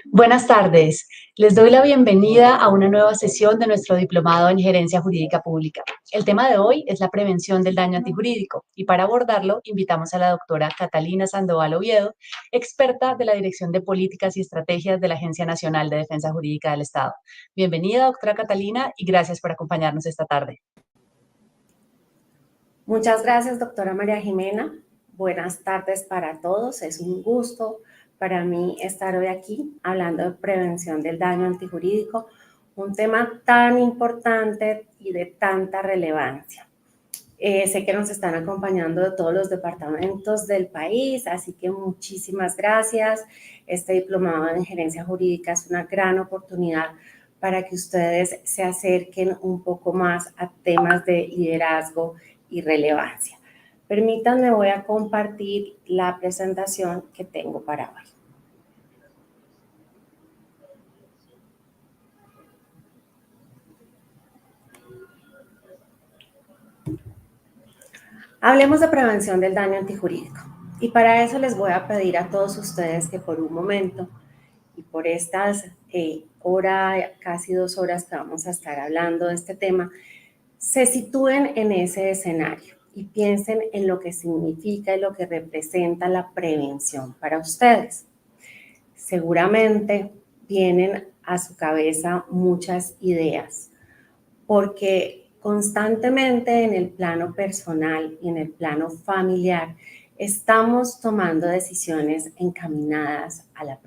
Buenas tardes. Les doy la bienvenida a una nueva sesión de nuestro diplomado en Gerencia Jurídica Pública. El tema de hoy es la prevención del daño antijurídico y para abordarlo invitamos a la doctora Catalina Sandoval Oviedo, experta de la Dirección de Políticas y Estrategias de la Agencia Nacional de Defensa Jurídica del Estado. Bienvenida, doctora Catalina, y gracias por acompañarnos esta tarde. Muchas gracias, doctora María Jimena. Buenas tardes para todos. Es un gusto para mí estar hoy aquí hablando de prevención del daño antijurídico, un tema tan importante y de tanta relevancia. Sé que nos están acompañando de todos los departamentos del país, así que muchísimas gracias. Este diplomado en gerencia jurídica es una gran oportunidad para que ustedes se acerquen un poco más a temas de liderazgo y relevancia. Permítanme, voy a compartir la presentación que tengo para hoy. Hablemos de prevención del daño antijurídico. Y para eso les voy a pedir a todos ustedes que por un momento y por estas casi 2 horas que vamos a estar hablando de este tema, se sitúen en ese escenario y piensen en lo que significa y lo que representa la prevención para ustedes. Seguramente vienen a su cabeza muchas ideas, porque constantemente en el plano personal y en el plano familiar estamos tomando decisiones encaminadas a la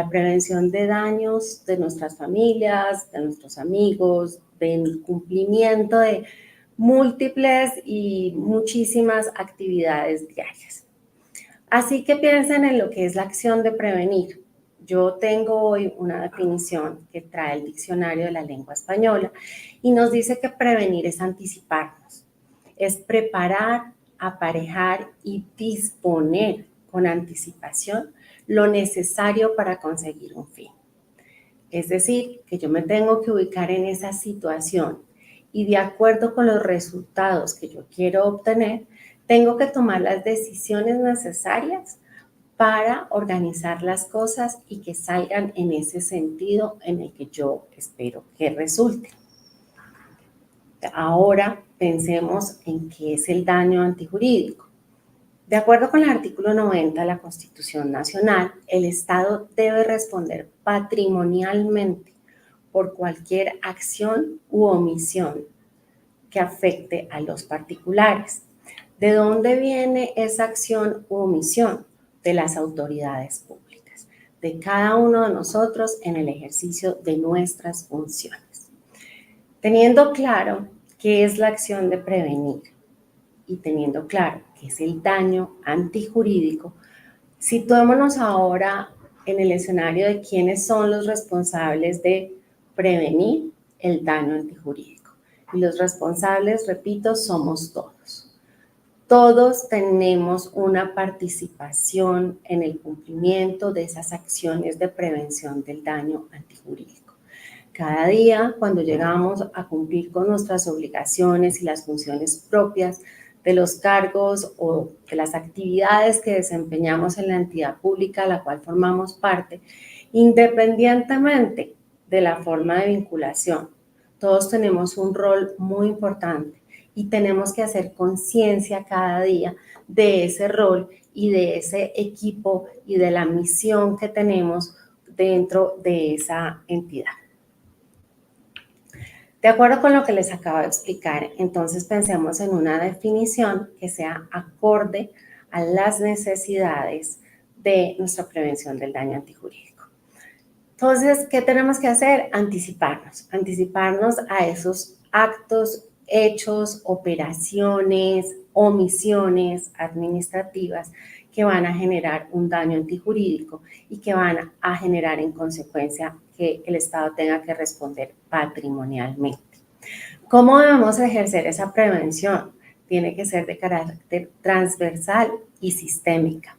prevención de daños de nuestras familias, de nuestros amigos, del cumplimiento de múltiples y muchísimas actividades diarias. Así que piensen en lo que es la acción de prevenir. Yo tengo hoy una definición que trae el Diccionario de la Lengua Española y nos dice que prevenir es anticiparnos, es preparar, aparejar y disponer con anticipación lo necesario para conseguir un fin. Es decir, que yo me tengo que ubicar en esa situación y de acuerdo con los resultados que yo quiero obtener, tengo que tomar las decisiones necesarias para organizar las cosas y que salgan en ese sentido en el que yo espero que resulte. Ahora pensemos en qué es el daño antijurídico. De acuerdo con el artículo 90 de la Constitución Nacional, el Estado debe responder patrimonialmente por cualquier acción u omisión que afecte a los particulares. ¿De dónde viene esa acción u omisión? De las autoridades públicas, de cada uno de nosotros en el ejercicio de nuestras funciones. Teniendo claro qué es la acción de prevenir y teniendo claro qué es el daño antijurídico, situémonos ahora en el escenario de quiénes son los responsables de prevenir el daño antijurídico. Y los responsables, repito, somos todos. Todos tenemos una participación en el cumplimiento de esas acciones de prevención del daño antijurídico. Cada día, cuando llegamos a cumplir con nuestras obligaciones y las funciones propias de los cargos o de las actividades que desempeñamos en la entidad pública a la cual formamos parte, independientemente de la forma de vinculación, todos tenemos un rol muy importante y tenemos que hacer conciencia cada día de ese rol y de ese equipo y de la misión que tenemos dentro de esa entidad. De acuerdo con lo que les acabo de explicar, entonces pensemos en una definición que sea acorde a las necesidades de nuestra prevención del daño antijurídico. Entonces, ¿qué tenemos que hacer? Anticiparnos a esos actos, hechos, operaciones, omisiones administrativas que van a generar un daño antijurídico y que van a generar en consecuencia que el Estado tenga que responder patrimonialmente. ¿Cómo debemos ejercer esa prevención? Tiene que ser de carácter transversal y sistémica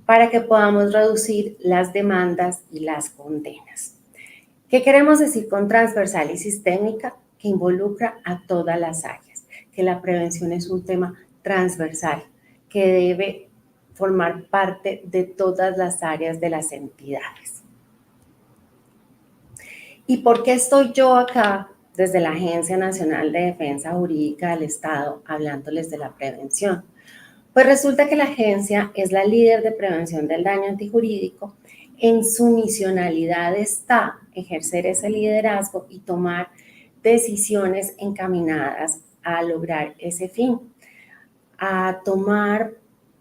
para que podamos reducir las demandas y las condenas. ¿Qué queremos decir con transversal y sistémica? Que involucra a todas las áreas, que la prevención es un tema transversal que debe formar parte de todas las áreas de las entidades. ¿Y por qué estoy yo acá desde la Agencia Nacional de Defensa Jurídica del Estado hablándoles de la prevención? Pues resulta que la agencia es la líder de prevención del daño antijurídico. En su misionalidad está ejercer ese liderazgo y tomar decisiones encaminadas a lograr ese fin, a tomar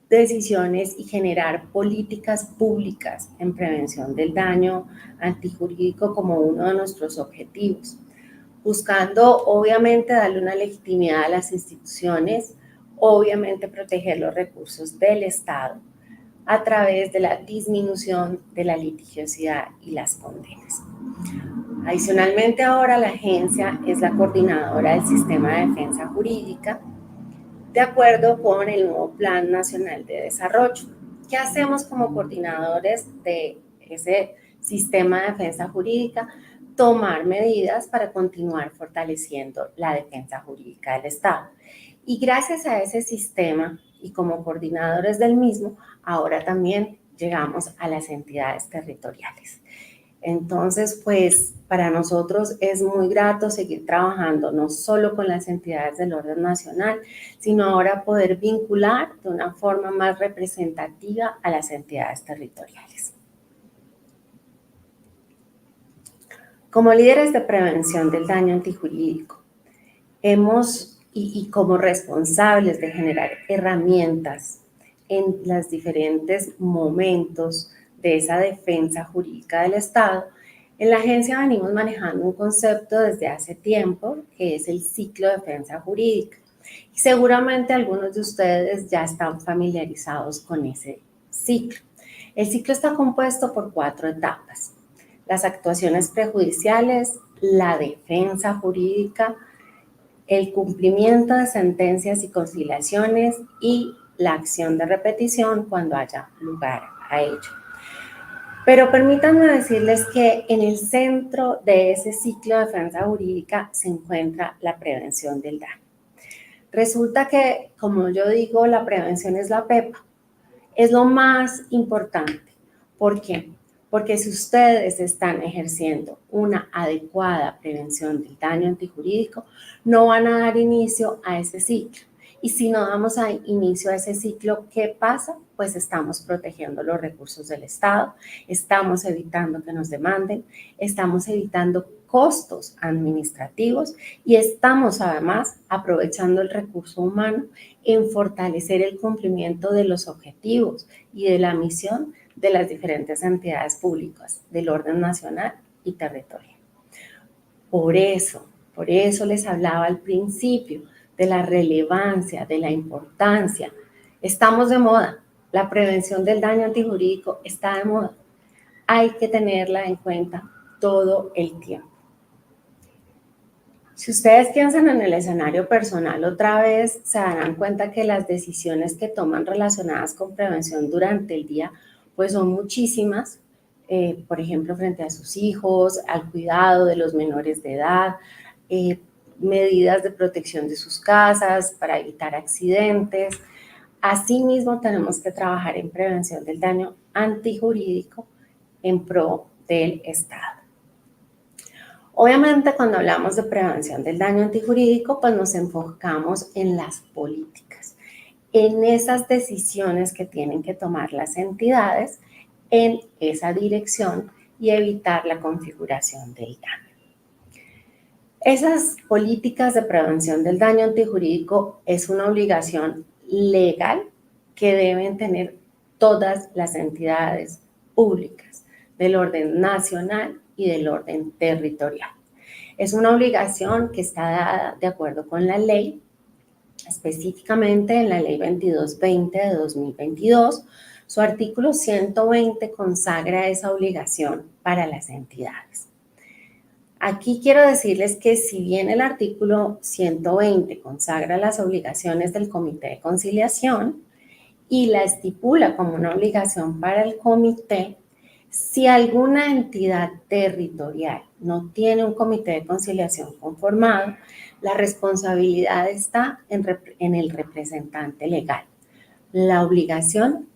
decisiones y generar políticas públicas en prevención del daño antijurídico como uno de nuestros objetivos, buscando obviamente darle una legitimidad a las instituciones, obviamente proteger los recursos del Estado a través de la disminución de la litigiosidad y las condenas. Adicionalmente, ahora la agencia es la coordinadora del Sistema de Defensa Jurídica de acuerdo con el nuevo Plan Nacional de Desarrollo. ¿Qué hacemos como coordinadores de ese Sistema de Defensa Jurídica? Tomar medidas para continuar fortaleciendo la defensa jurídica del Estado. Y gracias a ese sistema y como coordinadores del mismo, ahora también llegamos a las entidades territoriales. Entonces, pues para nosotros es muy grato seguir trabajando no solo con las entidades del orden nacional, sino ahora poder vincular de una forma más representativa a las entidades territoriales. Como líderes de prevención del daño antijurídico, y como responsables de generar herramientas en los diferentes momentos de esa defensa jurídica del Estado, en la agencia venimos manejando un concepto desde hace tiempo que es el ciclo de defensa jurídica. Y seguramente algunos de ustedes ya están familiarizados con ese ciclo. El ciclo está compuesto por 4 etapas: las actuaciones prejudiciales, la defensa jurídica, el cumplimiento de sentencias y conciliaciones y la acción de repetición cuando haya lugar a ello. Pero permítanme decirles que en el centro de ese ciclo de defensa jurídica se encuentra la prevención del daño. Resulta que, como yo digo, la prevención es la pepa, es lo más importante. ¿Por qué? Porque si ustedes están ejerciendo una adecuada prevención del daño antijurídico, no van a dar inicio a ese ciclo. Y si no damos inicio a ese ciclo, ¿qué pasa? Pues estamos protegiendo los recursos del Estado, estamos evitando que nos demanden, estamos evitando costos administrativos y estamos además aprovechando el recurso humano en fortalecer el cumplimiento de los objetivos y de la misión de las diferentes entidades públicas del orden nacional y territorial. Por eso les hablaba al principio de la relevancia, de la importancia. Estamos de moda, la prevención del daño antijurídico está de moda. Hay que tenerla en cuenta todo el tiempo. Si ustedes piensan en el escenario personal otra vez, se darán cuenta que las decisiones que toman relacionadas con prevención durante el día pues son muchísimas, por ejemplo, frente a sus hijos, al cuidado de los menores de edad, medidas de protección de sus casas para evitar accidentes. Asimismo, tenemos que trabajar en prevención del daño antijurídico en pro del Estado. Obviamente, cuando hablamos de prevención del daño antijurídico, pues nos enfocamos en las políticas, en esas decisiones que tienen que tomar las entidades en esa dirección y evitar la configuración del daño. Esas políticas de prevención del daño antijurídico es una obligación legal que deben tener todas las entidades públicas del orden nacional y del orden territorial. Es una obligación que está dada de acuerdo con la ley, específicamente en la Ley 2220 de 2022. Su artículo 120 consagra esa obligación para las entidades. Aquí quiero decirles que si bien el artículo 120 consagra las obligaciones del Comité de Conciliación y la estipula como una obligación para el comité, si alguna entidad territorial no tiene un comité de conciliación conformado, la responsabilidad está en el representante legal. La obligación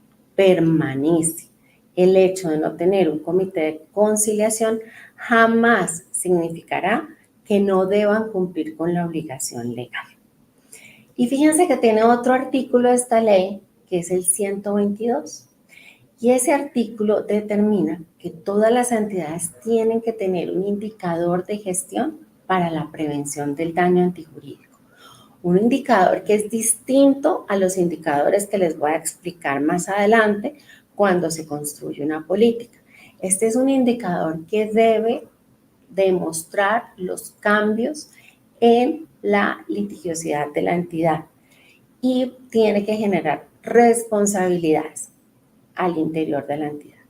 permanece. El hecho de no tener un comité de conciliación jamás significará que no deban cumplir con la obligación legal. Y fíjense que tiene otro artículo de esta ley, que es el 122. Y ese artículo determina que todas las entidades tienen que tener un indicador de gestión para la prevención del daño antijurídico. Un indicador que es distinto a los indicadores que les voy a explicar más adelante cuando se construye una política. Este es un indicador que debe demostrar los cambios en la litigiosidad de la entidad y tiene que generar responsabilidades al interior de la entidad.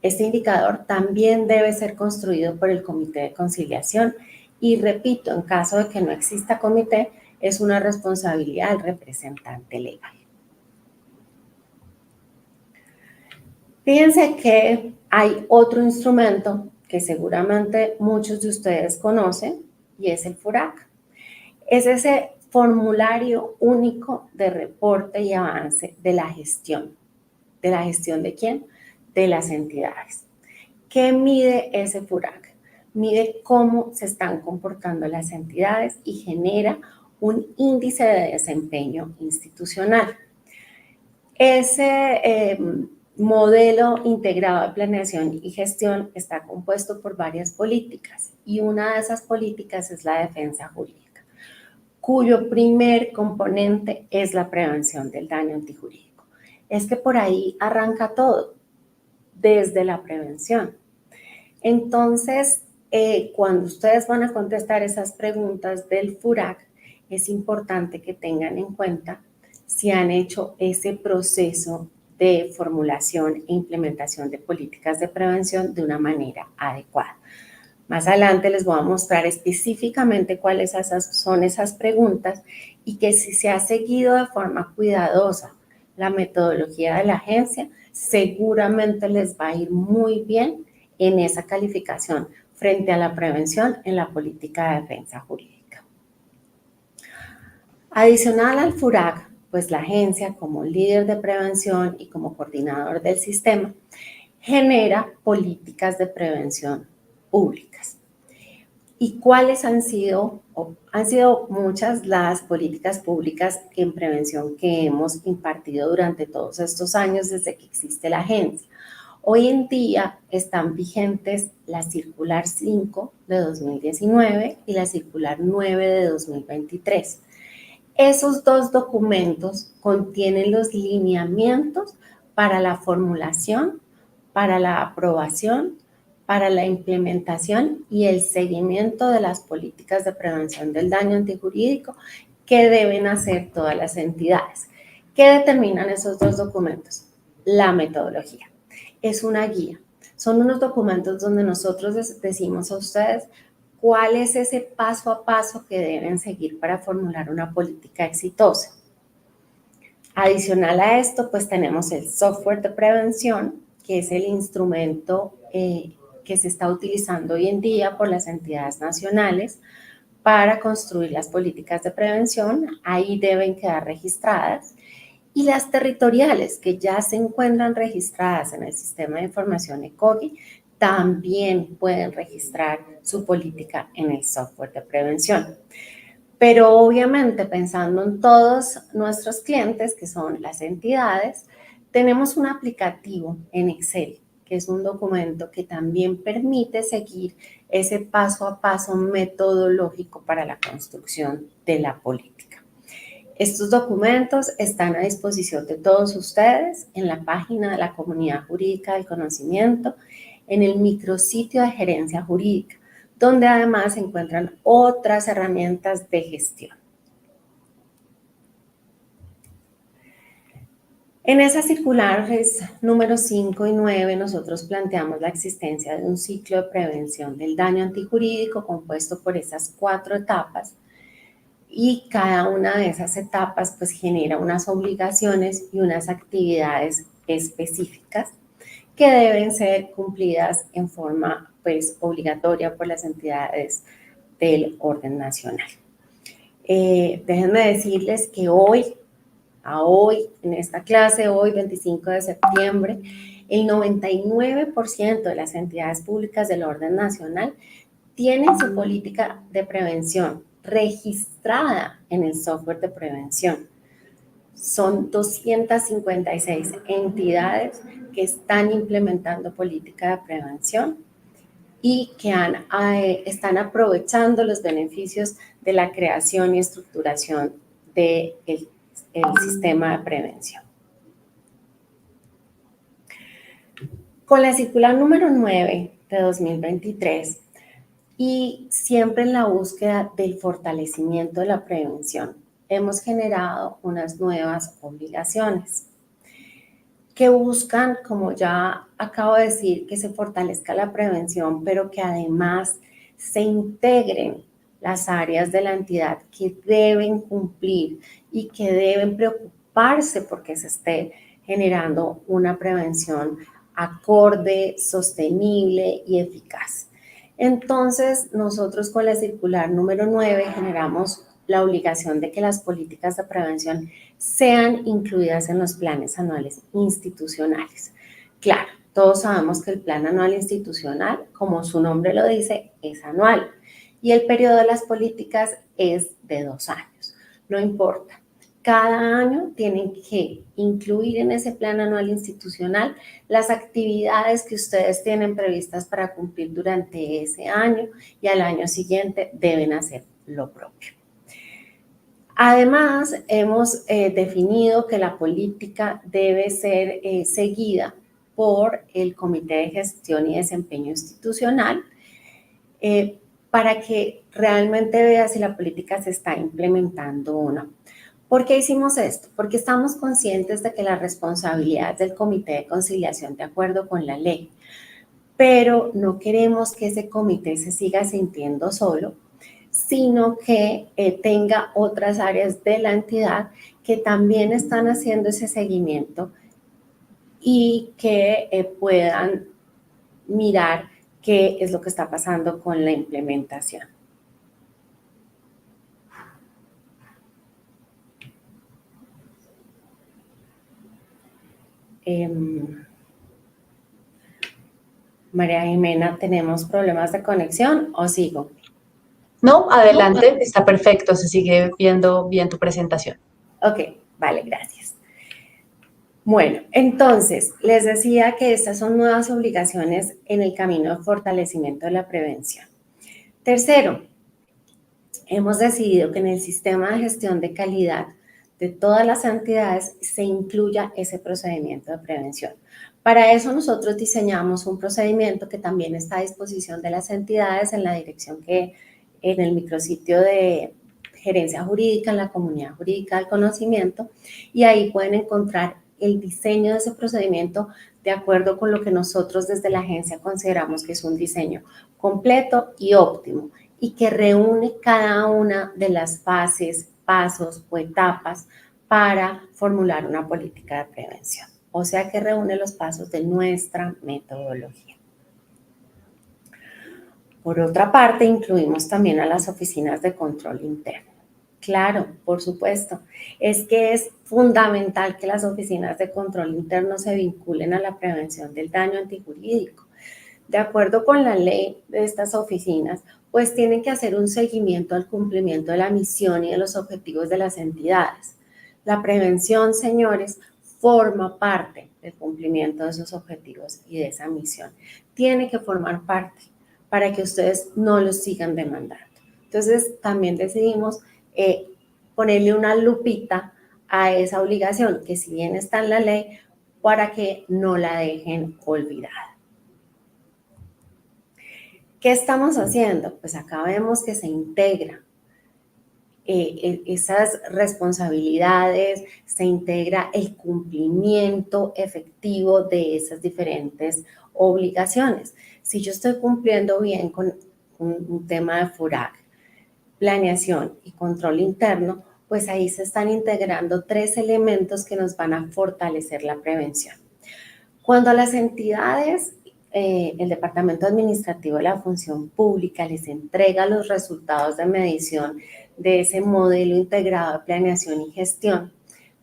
Este indicador también debe ser construido por el comité de conciliación y, repito, en caso de que no exista comité, es una responsabilidad del representante legal. Fíjense que hay otro instrumento que seguramente muchos de ustedes conocen y es el FURAC. Es ese formulario único de reporte y avance de la gestión. ¿De la gestión de quién? De las entidades. ¿Qué mide ese FURAC? Mide cómo se están comportando las entidades y genera un índice de desempeño institucional. Ese modelo integrado de planeación y gestión está compuesto por varias políticas y una de esas políticas es la defensa jurídica, cuyo primer componente es la prevención del daño antijurídico. Es que por ahí arranca todo, desde la prevención. Entonces, cuando ustedes van a contestar esas preguntas del FURAC, es importante que tengan en cuenta si han hecho ese proceso de formulación e implementación de políticas de prevención de una manera adecuada. Más adelante les voy a mostrar específicamente cuáles son esas preguntas y que si se ha seguido de forma cuidadosa la metodología de la agencia, seguramente les va a ir muy bien en esa calificación frente a la prevención en la política de defensa jurídica. Adicional al FURAC, pues la agencia como líder de prevención y como coordinador del sistema genera políticas de prevención públicas. ¿Y cuáles han sido? Han sido muchas las políticas públicas en prevención que hemos impartido durante todos estos años desde que existe la agencia. Hoy en día están vigentes la Circular 5 de 2019 y la Circular 9 de 2023. Esos dos documentos contienen los lineamientos para la formulación, para la aprobación, para la implementación y el seguimiento de las políticas de prevención del daño antijurídico que deben hacer todas las entidades. ¿Qué determinan esos dos documentos? La metodología. Es una guía. Son unos documentos donde nosotros decimos a ustedes cuál es ese paso a paso que deben seguir para formular una política exitosa. Adicional a esto, pues tenemos el software de prevención, que es el instrumento que se está utilizando hoy en día por las entidades nacionales para construir las políticas de prevención. Ahí deben quedar registradas. Y las territoriales, que ya se encuentran registradas en el sistema de información ECOGI, también pueden registrar su política en el software de prevención. Pero obviamente, pensando en todos nuestros clientes, que son las entidades, tenemos un aplicativo en Excel, que es un documento que también permite seguir ese paso a paso metodológico para la construcción de la política. Estos documentos están a disposición de todos ustedes en la página de la Comunidad Jurídica del Conocimiento, en el micrositio de gerencia jurídica, donde además se encuentran otras herramientas de gestión. En esas circulares número 5 y 9, nosotros planteamos la existencia de un ciclo de prevención del daño antijurídico compuesto por esas 4 etapas, y cada una de esas etapas pues genera unas obligaciones y unas actividades específicas que deben ser cumplidas en forma pues obligatoria por las entidades del orden nacional. Déjenme decirles que hoy a hoy, en esta clase, hoy 25 de septiembre, el 99% de las entidades públicas del orden nacional tienen su política de prevención registrada en el software de prevención. Son 256 entidades que están implementando política de prevención y que están aprovechando los beneficios de la creación y estructuración del sistema de prevención. Con la circular número 9 de 2023 y siempre en la búsqueda del fortalecimiento de la prevención, hemos generado unas nuevas obligaciones que buscan, como ya acabo de decir, que se fortalezca la prevención, pero que además se integren las áreas de la entidad que deben cumplir y que deben preocuparse porque se esté generando una prevención acorde, sostenible y eficaz. Entonces, nosotros con la circular número 9 generamos la obligación de que las políticas de prevención sean incluidas en los planes anuales institucionales. Claro, todos sabemos que el plan anual institucional, como su nombre lo dice, es anual y el periodo de las políticas es de 2 años. No importa, cada año tienen que incluir en ese plan anual institucional las actividades que ustedes tienen previstas para cumplir durante ese año y al año siguiente deben hacer lo propio. Además, hemos definido que la política debe ser seguida por el Comité de Gestión y Desempeño Institucional para que realmente vea si la política se está implementando o no. ¿Por qué hicimos esto? Porque estamos conscientes de que la responsabilidad es del Comité de Conciliación de acuerdo con la ley, pero no queremos que ese comité se siga sintiendo solo, sino que tenga otras áreas de la entidad que también están haciendo ese seguimiento y que puedan mirar qué es lo que está pasando con la implementación. María Jimena, ¿tenemos problemas de conexión o sigo? No, adelante, está perfecto, se sigue viendo bien tu presentación. Ok, vale, gracias. Bueno, entonces, les decía que estas son nuevas obligaciones en el camino de fortalecimiento de la prevención. Tercero, hemos decidido que en el sistema de gestión de calidad de todas las entidades se incluya ese procedimiento de prevención. Para eso nosotros diseñamos un procedimiento que también está a disposición de las entidades en la dirección que en el micrositio de gerencia jurídica, en la comunidad jurídica del conocimiento, y ahí pueden encontrar el diseño de ese procedimiento de acuerdo con lo que nosotros desde la agencia consideramos que es un diseño completo y óptimo y que reúne cada una de las fases, pasos o etapas para formular una política de prevención. O sea que reúne los pasos de nuestra metodología. Por otra parte, incluimos también a las oficinas de control interno. Claro, por supuesto. Es que es fundamental que las oficinas de control interno se vinculen a la prevención del daño antijurídico. De acuerdo con la ley de estas oficinas, pues tienen que hacer un seguimiento al cumplimiento de la misión y de los objetivos de las entidades. La prevención, señores, forma parte del cumplimiento de esos objetivos y de esa misión. Tiene que formar parte para que ustedes no los sigan demandando. Entonces, también decidimos ponerle una lupita a esa obligación, que si bien está en la ley, para que no la dejen olvidada. ¿Qué estamos haciendo? Pues acá vemos que se integra esas responsabilidades, se integra el cumplimiento efectivo de esas diferentes obligaciones. Si yo estoy cumpliendo bien con un tema de FURAC, planeación y control interno, pues ahí se están integrando 3 elementos que nos van a fortalecer la prevención. Cuando a las entidades, el Departamento Administrativo de la Función Pública les entrega los resultados de medición de ese modelo integrado de planeación y gestión,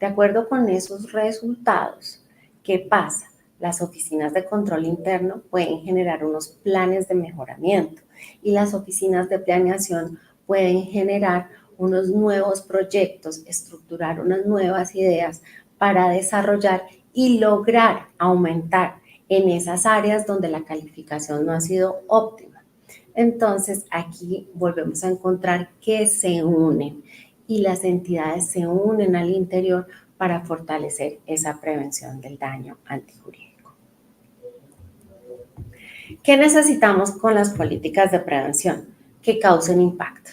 De acuerdo con esos resultados, ¿qué pasa? Las oficinas de control interno pueden generar unos planes de mejoramiento y las oficinas de planeación pueden generar unos nuevos proyectos, estructurar unas nuevas ideas para desarrollar y lograr aumentar en esas áreas donde la calificación no ha sido óptima. Entonces, aquí volvemos a encontrar que se unen y las entidades se unen al interior para fortalecer esa prevención del daño antijurídico. ¿Qué necesitamos con las políticas de prevención? Que causen impacto.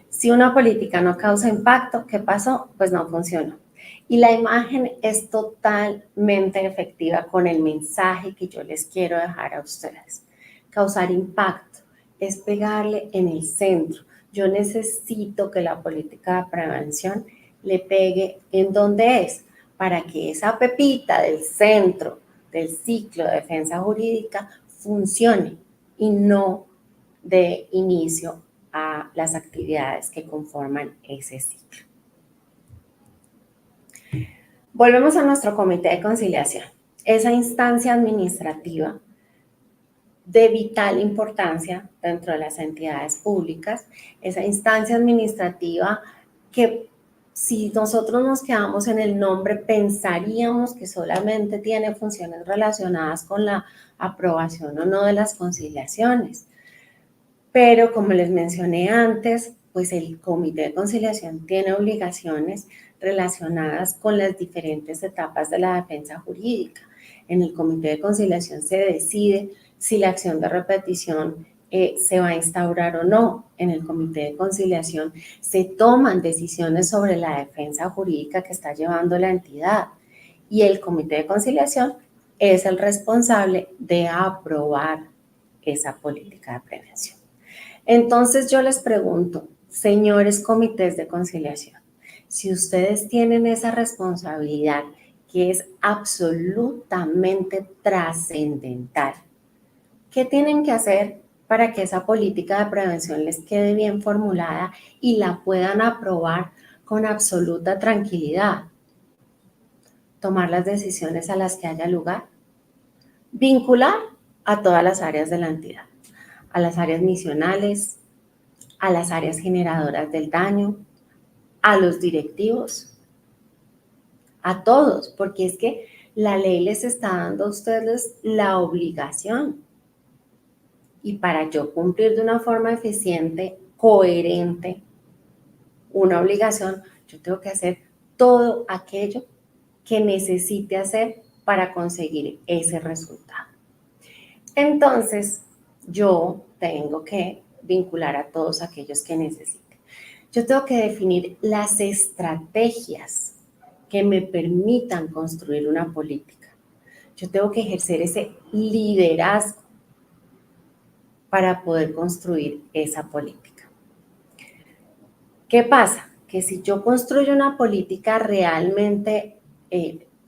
Si una política no causa impacto, ¿qué pasó? Pues no funcionó. Y la imagen es totalmente efectiva con el mensaje que yo les quiero dejar a ustedes. Causar impacto es pegarle en el centro. Yo necesito que la política de prevención le pegue en donde es, para que esa pepita del centro del ciclo de defensa jurídica funcione y no dé inicio a las actividades que conforman ese ciclo. Volvemos a nuestro comité de conciliación, esa instancia administrativa de vital importancia dentro de las entidades públicas, esa instancia administrativa que si nosotros nos quedamos en el nombre pensaríamos que solamente tiene funciones relacionadas con la aprobación o no de las conciliaciones. Pero como les mencioné antes, pues el Comité de Conciliación tiene obligaciones relacionadas con las diferentes etapas de la defensa jurídica. En el Comité de Conciliación se decide si la acción de repetición se va a instaurar o no. En el Comité de Conciliación se toman decisiones sobre la defensa jurídica que está llevando la entidad y el Comité de Conciliación es el responsable de aprobar esa política de prevención. Entonces yo les pregunto, señores comités de conciliación, si ustedes tienen esa responsabilidad que es absolutamente trascendental, ¿qué tienen que hacer para que esa política de prevención les quede bien formulada y la puedan aprobar con absoluta tranquilidad? Tomar las decisiones a las que haya lugar, vincular a todas las áreas de la entidad, a las áreas misionales, a las áreas generadoras del daño, a los directivos, a todos, porque es que la ley les está dando a ustedes la obligación. Y para yo cumplir de una forma eficiente, coherente, una obligación, yo tengo que hacer todo aquello que necesite hacer para conseguir ese resultado. Entonces, yo tengo que vincular a todos aquellos que necesiten. Yo tengo que definir las estrategias que me permitan construir una política. Yo tengo que ejercer ese liderazgo para poder construir esa política. ¿Qué pasa? Que si yo construyo una política realmente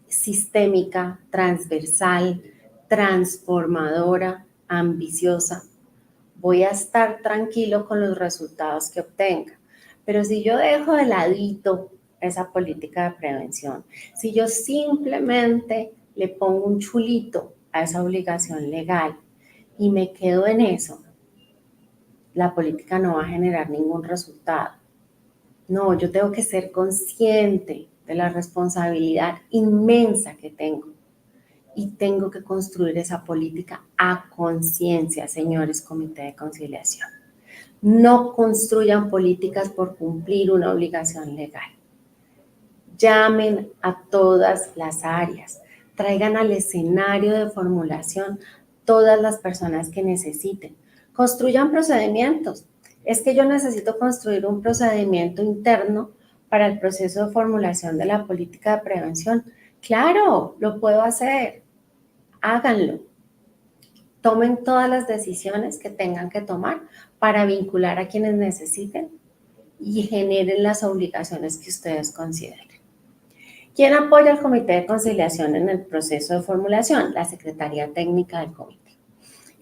sistémica, transversal, transformadora, ambiciosa, voy a estar tranquilo con los resultados que obtenga. Pero si yo dejo de ladito esa política de prevención, si yo simplemente le pongo un chulito a esa obligación legal y me quedo en eso, la política no va a generar ningún resultado. No, yo tengo que ser consciente de la responsabilidad inmensa que tengo y tengo que construir esa política a conciencia, señores Comité de Conciliación. No construyan políticas por cumplir una obligación legal. Llamen a todas las áreas, traigan al escenario de formulación todas las personas que necesiten. Construyan procedimientos. Es que yo necesito construir un procedimiento interno para el proceso de formulación de la política de prevención. Claro, lo puedo hacer. Háganlo. Tomen todas las decisiones que tengan que tomar para vincular a quienes necesiten y generen las obligaciones que ustedes consideren. ¿Quién apoya al Comité de Conciliación en el proceso de formulación? La Secretaría Técnica del Comité.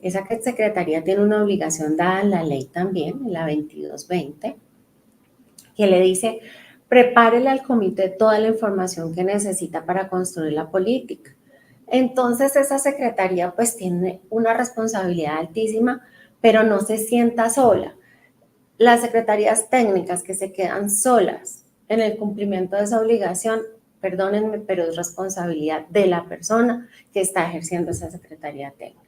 Esa secretaría tiene una obligación dada en la ley también, en la 2220, que le dice, prepárele al comité toda la información que necesita para construir la política. Entonces esa secretaría pues tiene una responsabilidad altísima, pero no se sienta sola. Las secretarías técnicas que se quedan solas en el cumplimiento de esa obligación, perdónenme, pero es responsabilidad de la persona que está ejerciendo esa secretaría técnica.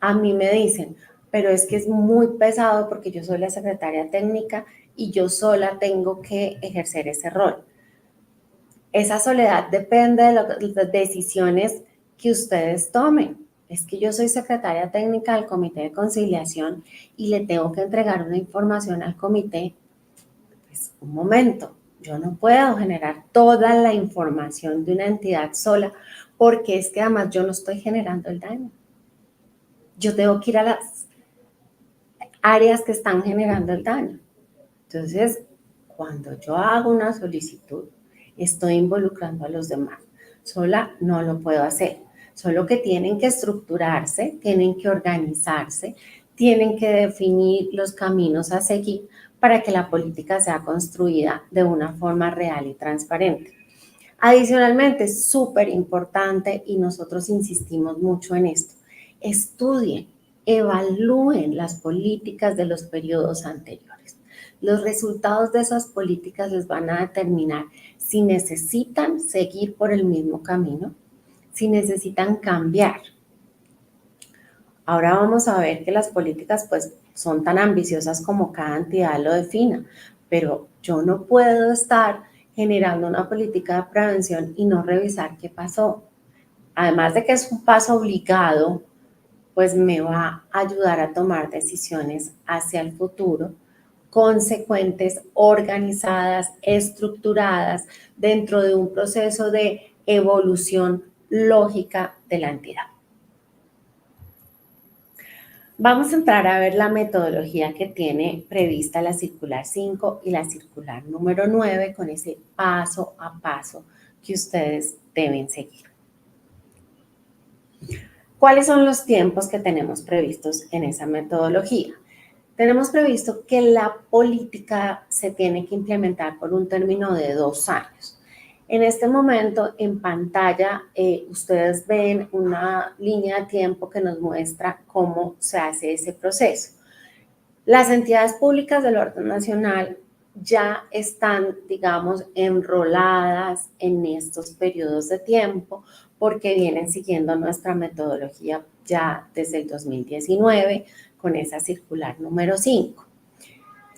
A mí me dicen, pero es que es muy pesado porque yo soy la secretaria técnica y yo sola tengo que ejercer ese rol. Esa soledad depende de las decisiones que ustedes tomen. Es que yo soy secretaria técnica del comité de conciliación y le tengo que entregar una información al comité. Pues un momento, yo no puedo generar toda la información de una entidad sola porque es que además yo no estoy generando el daño. Yo tengo que ir a las áreas que están generando el daño. Entonces, cuando yo hago una solicitud, estoy involucrando a los demás. Sola no lo puedo hacer. Solo que tienen que estructurarse, tienen que organizarse, tienen que definir los caminos a seguir para que la política sea construida de una forma real y transparente. Adicionalmente, es súper importante y nosotros insistimos mucho en esto. Estudien, evalúen las políticas de los periodos anteriores. Los resultados de esas políticas les van a determinar si necesitan seguir por el mismo camino, si necesitan cambiar. Ahora vamos a ver que las políticas pues son tan ambiciosas como cada entidad lo defina, pero yo no puedo estar generando una política de prevención y no revisar qué pasó. Además de que es un paso obligado, pues me va a ayudar a tomar decisiones hacia el futuro consecuentes, organizadas, estructuradas dentro de un proceso de evolución lógica de la entidad. Vamos a entrar a ver la metodología que tiene prevista la circular 5 y la circular número 9 con ese paso a paso que ustedes deben seguir. ¿Cuáles son los tiempos que tenemos previstos en esa metodología? Tenemos previsto que la política se tiene que implementar por un término de 2 años. En este momento, en pantalla, ustedes ven una línea de tiempo que nos muestra cómo se hace ese proceso. Las entidades públicas del orden nacional ya están, digamos, enroladas en estos periodos de tiempo porque vienen siguiendo nuestra metodología ya desde el 2019 con esa circular número 5.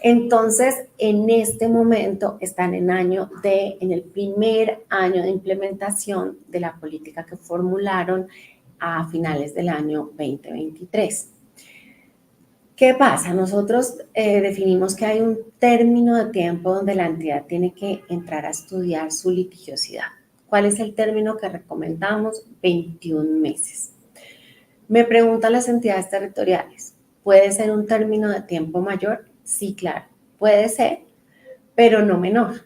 Entonces, en este momento están en el primer año de implementación de la política que formularon a finales del año 2023. ¿Qué pasa? Nosotros definimos que hay un término de tiempo donde la entidad tiene que entrar a estudiar su litigiosidad. ¿Cuál es el término que recomendamos? 21 meses. Me preguntan las entidades territoriales, ¿puede ser un término de tiempo mayor? Sí, claro, puede ser, pero no menor,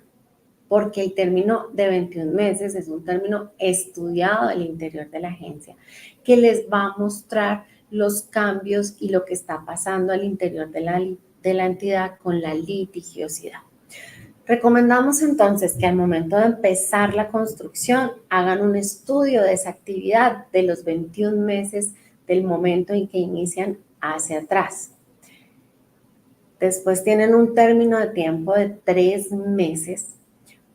porque el término de 21 meses es un término estudiado al interior de la agencia, que les va a mostrar los cambios y lo que está pasando al interior de la entidad con la litigiosidad. Recomendamos entonces que al momento de empezar la construcción hagan un estudio de esa actividad de los 21 meses del momento en que inician hacia atrás. Después tienen un término de tiempo de 3 meses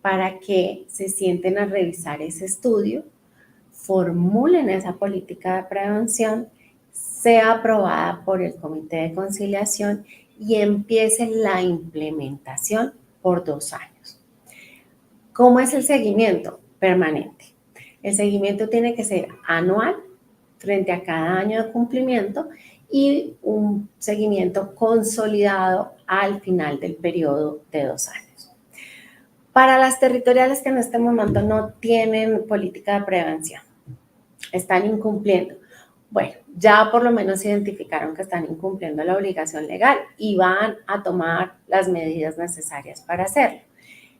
para que se sienten a revisar ese estudio, formulen esa política de prevención, sea aprobada por el comité de conciliación y empiece la implementación por 2 años. ¿Cómo es el seguimiento? Permanente. El seguimiento tiene que ser anual frente a cada año de cumplimiento y un seguimiento consolidado al final del periodo de 2 años. Para las territoriales que en este momento no tienen política de prevención, están incumpliendo. Bueno, ya por lo menos identificaron que están incumpliendo la obligación legal y van a tomar las medidas necesarias para hacerlo.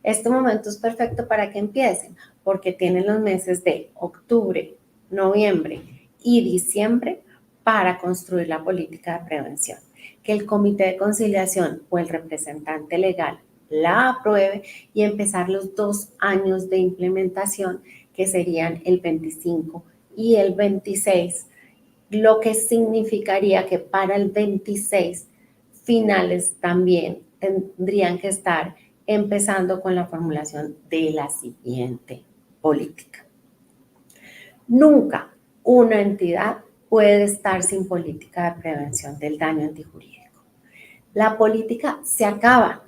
Este momento es perfecto para que empiecen, porque tienen los meses de octubre, noviembre y diciembre para construir la política de prevención. Que el comité de conciliación o el representante legal la apruebe y empezar los 2 años de implementación, que serían el 25 y el 26, lo que significaría que para el 26 finales también tendrían que estar empezando con la formulación de la siguiente política. Nunca una entidad puede estar sin política de prevención del daño antijurídico. La política se acaba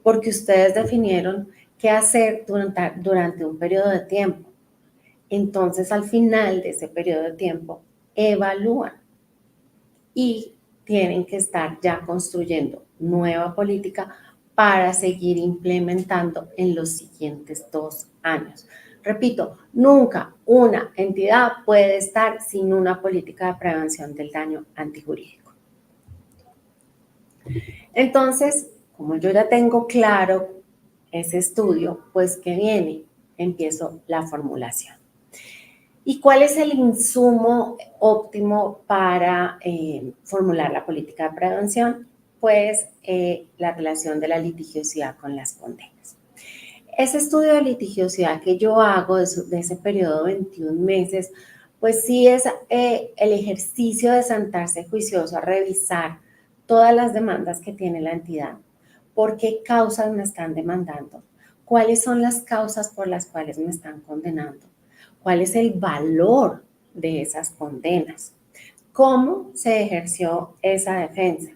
porque ustedes definieron qué hacer durante un periodo de tiempo. Entonces, al final de ese periodo de tiempo, evalúan y tienen que estar ya construyendo nueva política para seguir implementando en los siguientes 2 años. Repito, nunca una entidad puede estar sin una política de prevención del daño antijurídico. Entonces, como yo ya tengo claro ese estudio, pues ¿qué viene? Empiezo la formulación. ¿Y cuál es el insumo óptimo para formular la política de prevención? Pues la relación de la litigiosidad con las condenas. Ese estudio de litigiosidad que yo hago de ese periodo de 21 meses, pues sí es el ejercicio de sentarse juicioso a revisar todas las demandas que tiene la entidad. ¿Por qué causas me están demandando? ¿Cuáles son las causas por las cuales me están condenando? ¿Cuál es el valor de esas condenas? ¿Cómo se ejerció esa defensa?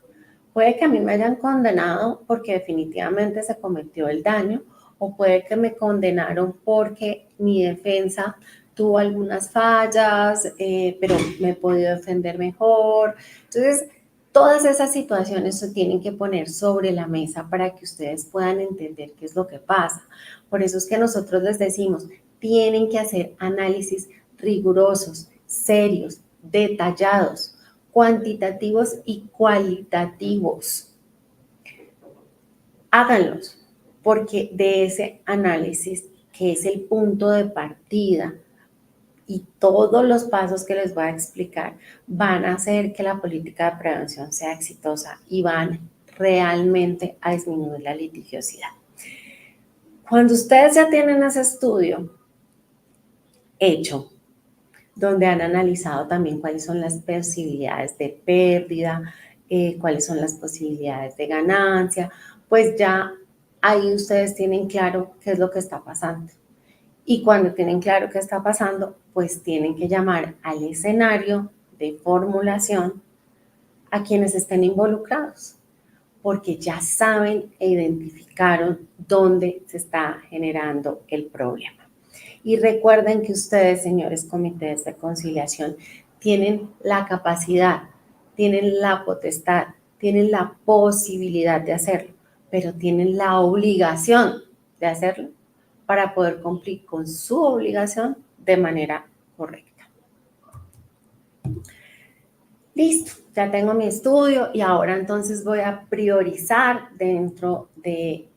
Puede que a mí me hayan condenado porque definitivamente se cometió el daño, o puede que me condenaron porque mi defensa tuvo algunas fallas, pero me he podido defender mejor. Entonces, todas esas situaciones se tienen que poner sobre la mesa para que ustedes puedan entender qué es lo que pasa. Por eso es que nosotros les decimos, tienen que hacer análisis rigurosos, serios, detallados, cuantitativos y cualitativos. Háganlos, porque de ese análisis, que es el punto de partida, y todos los pasos que les voy a explicar van a hacer que la política de prevención sea exitosa y van realmente a disminuir la litigiosidad. Cuando ustedes ya tienen ese estudio hecho, donde han analizado también cuáles son las posibilidades de pérdida, cuáles son las posibilidades de ganancia, pues ya ahí ustedes tienen claro qué es lo que está pasando. Y cuando tienen claro qué está pasando, pues tienen que llamar al escenario de formulación a quienes estén involucrados, porque ya saben e identificaron dónde se está generando el problema. Y recuerden que ustedes, señores comités de conciliación, tienen la capacidad, tienen la potestad, tienen la posibilidad de hacerlo, pero tienen la obligación de hacerlo para poder cumplir con su obligación de manera correcta. Listo, ya tengo mi estudio y ahora entonces voy a priorizar dentro de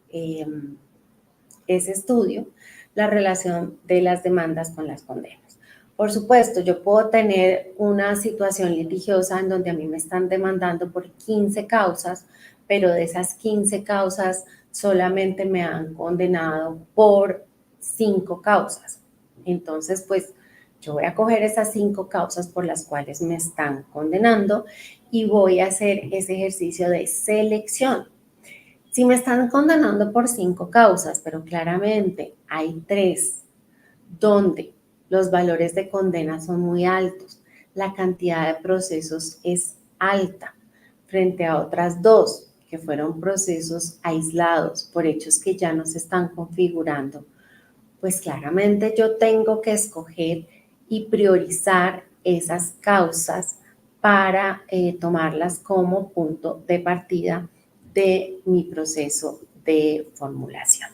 ese estudio la relación de las demandas con las condenas. Por supuesto, yo puedo tener una situación litigiosa en donde a mí me están demandando por 15 causas, pero de esas 15 causas solamente me han condenado por 5 causas. Entonces, pues yo voy a coger esas 5 causas por las cuales me están condenando y voy a hacer ese ejercicio de selección. Si me están condenando por 5 causas, pero claramente hay 3 donde los valores de condena son muy altos, la cantidad de procesos es alta, frente a otras 2 que fueron procesos aislados por hechos que ya no se están configurando, pues claramente yo tengo que escoger y priorizar esas causas para tomarlas como punto de partida de mi proceso de formulación.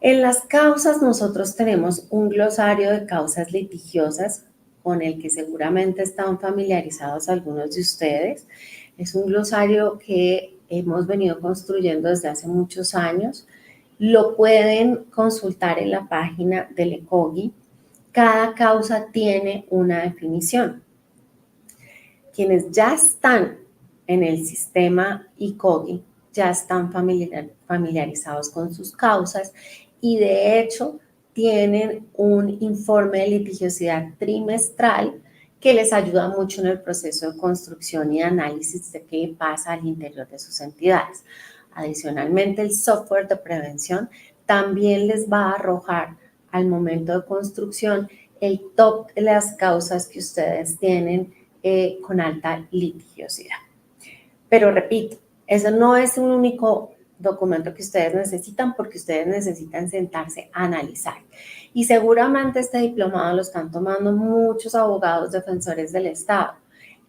En las causas nosotros tenemos un glosario de causas litigiosas con el que seguramente están familiarizados algunos de ustedes. Es un glosario que hemos venido construyendo desde hace muchos años. Lo pueden consultar en la página del ECOGI. Cada causa tiene una definición. Quienes ya están en el sistema ECOGI ya están familiarizados con sus causas y de hecho tienen un informe de litigiosidad trimestral que les ayuda mucho en el proceso de construcción y análisis de qué pasa al interior de sus entidades. Adicionalmente, el software de prevención también les va a arrojar al momento de construcción el top de las causas que ustedes tienen con alta litigiosidad. Pero repito, eso no es un único documento que ustedes necesitan porque ustedes necesitan sentarse a analizar. Y seguramente este diplomado lo están tomando muchos abogados defensores del Estado.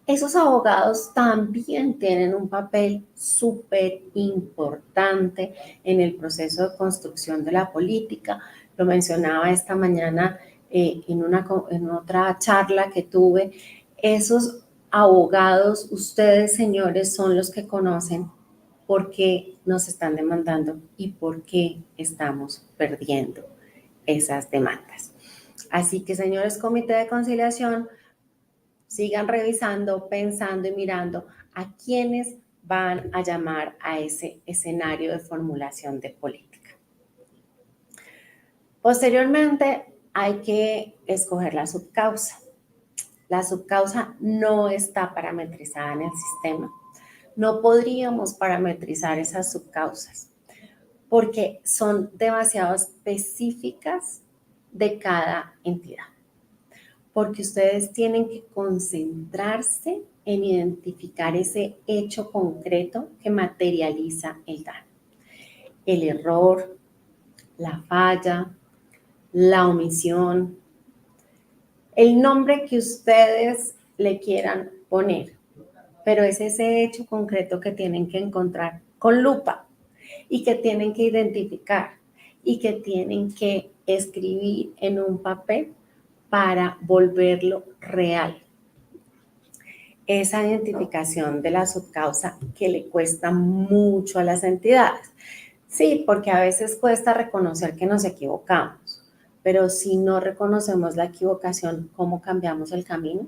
Esos abogados también tienen un papel súper importante en el proceso de construcción de la política. Lo mencionaba esta mañana en otra charla que tuve. Esos abogados, ustedes señores, son los que conocen por qué nos están demandando y por qué estamos perdiendo esas demandas. Así que, señores, Comité de Conciliación, sigan revisando, pensando y mirando a quiénes van a llamar a ese escenario de formulación de política. Posteriormente, hay que escoger la subcausa. La subcausa no está parametrizada en el sistema. No podríamos parametrizar esas subcausas porque son demasiado específicas de cada entidad. Porque ustedes tienen que concentrarse en identificar ese hecho concreto que materializa el daño. El error, la falla, la omisión, el nombre que ustedes le quieran poner, pero es ese hecho concreto que tienen que encontrar con lupa y que tienen que identificar y que tienen que escribir en un papel para volverlo real. Esa identificación de la subcausa que le cuesta mucho a las entidades. Sí, porque a veces cuesta reconocer que nos equivocamos, pero si no reconocemos la equivocación, ¿cómo cambiamos el camino?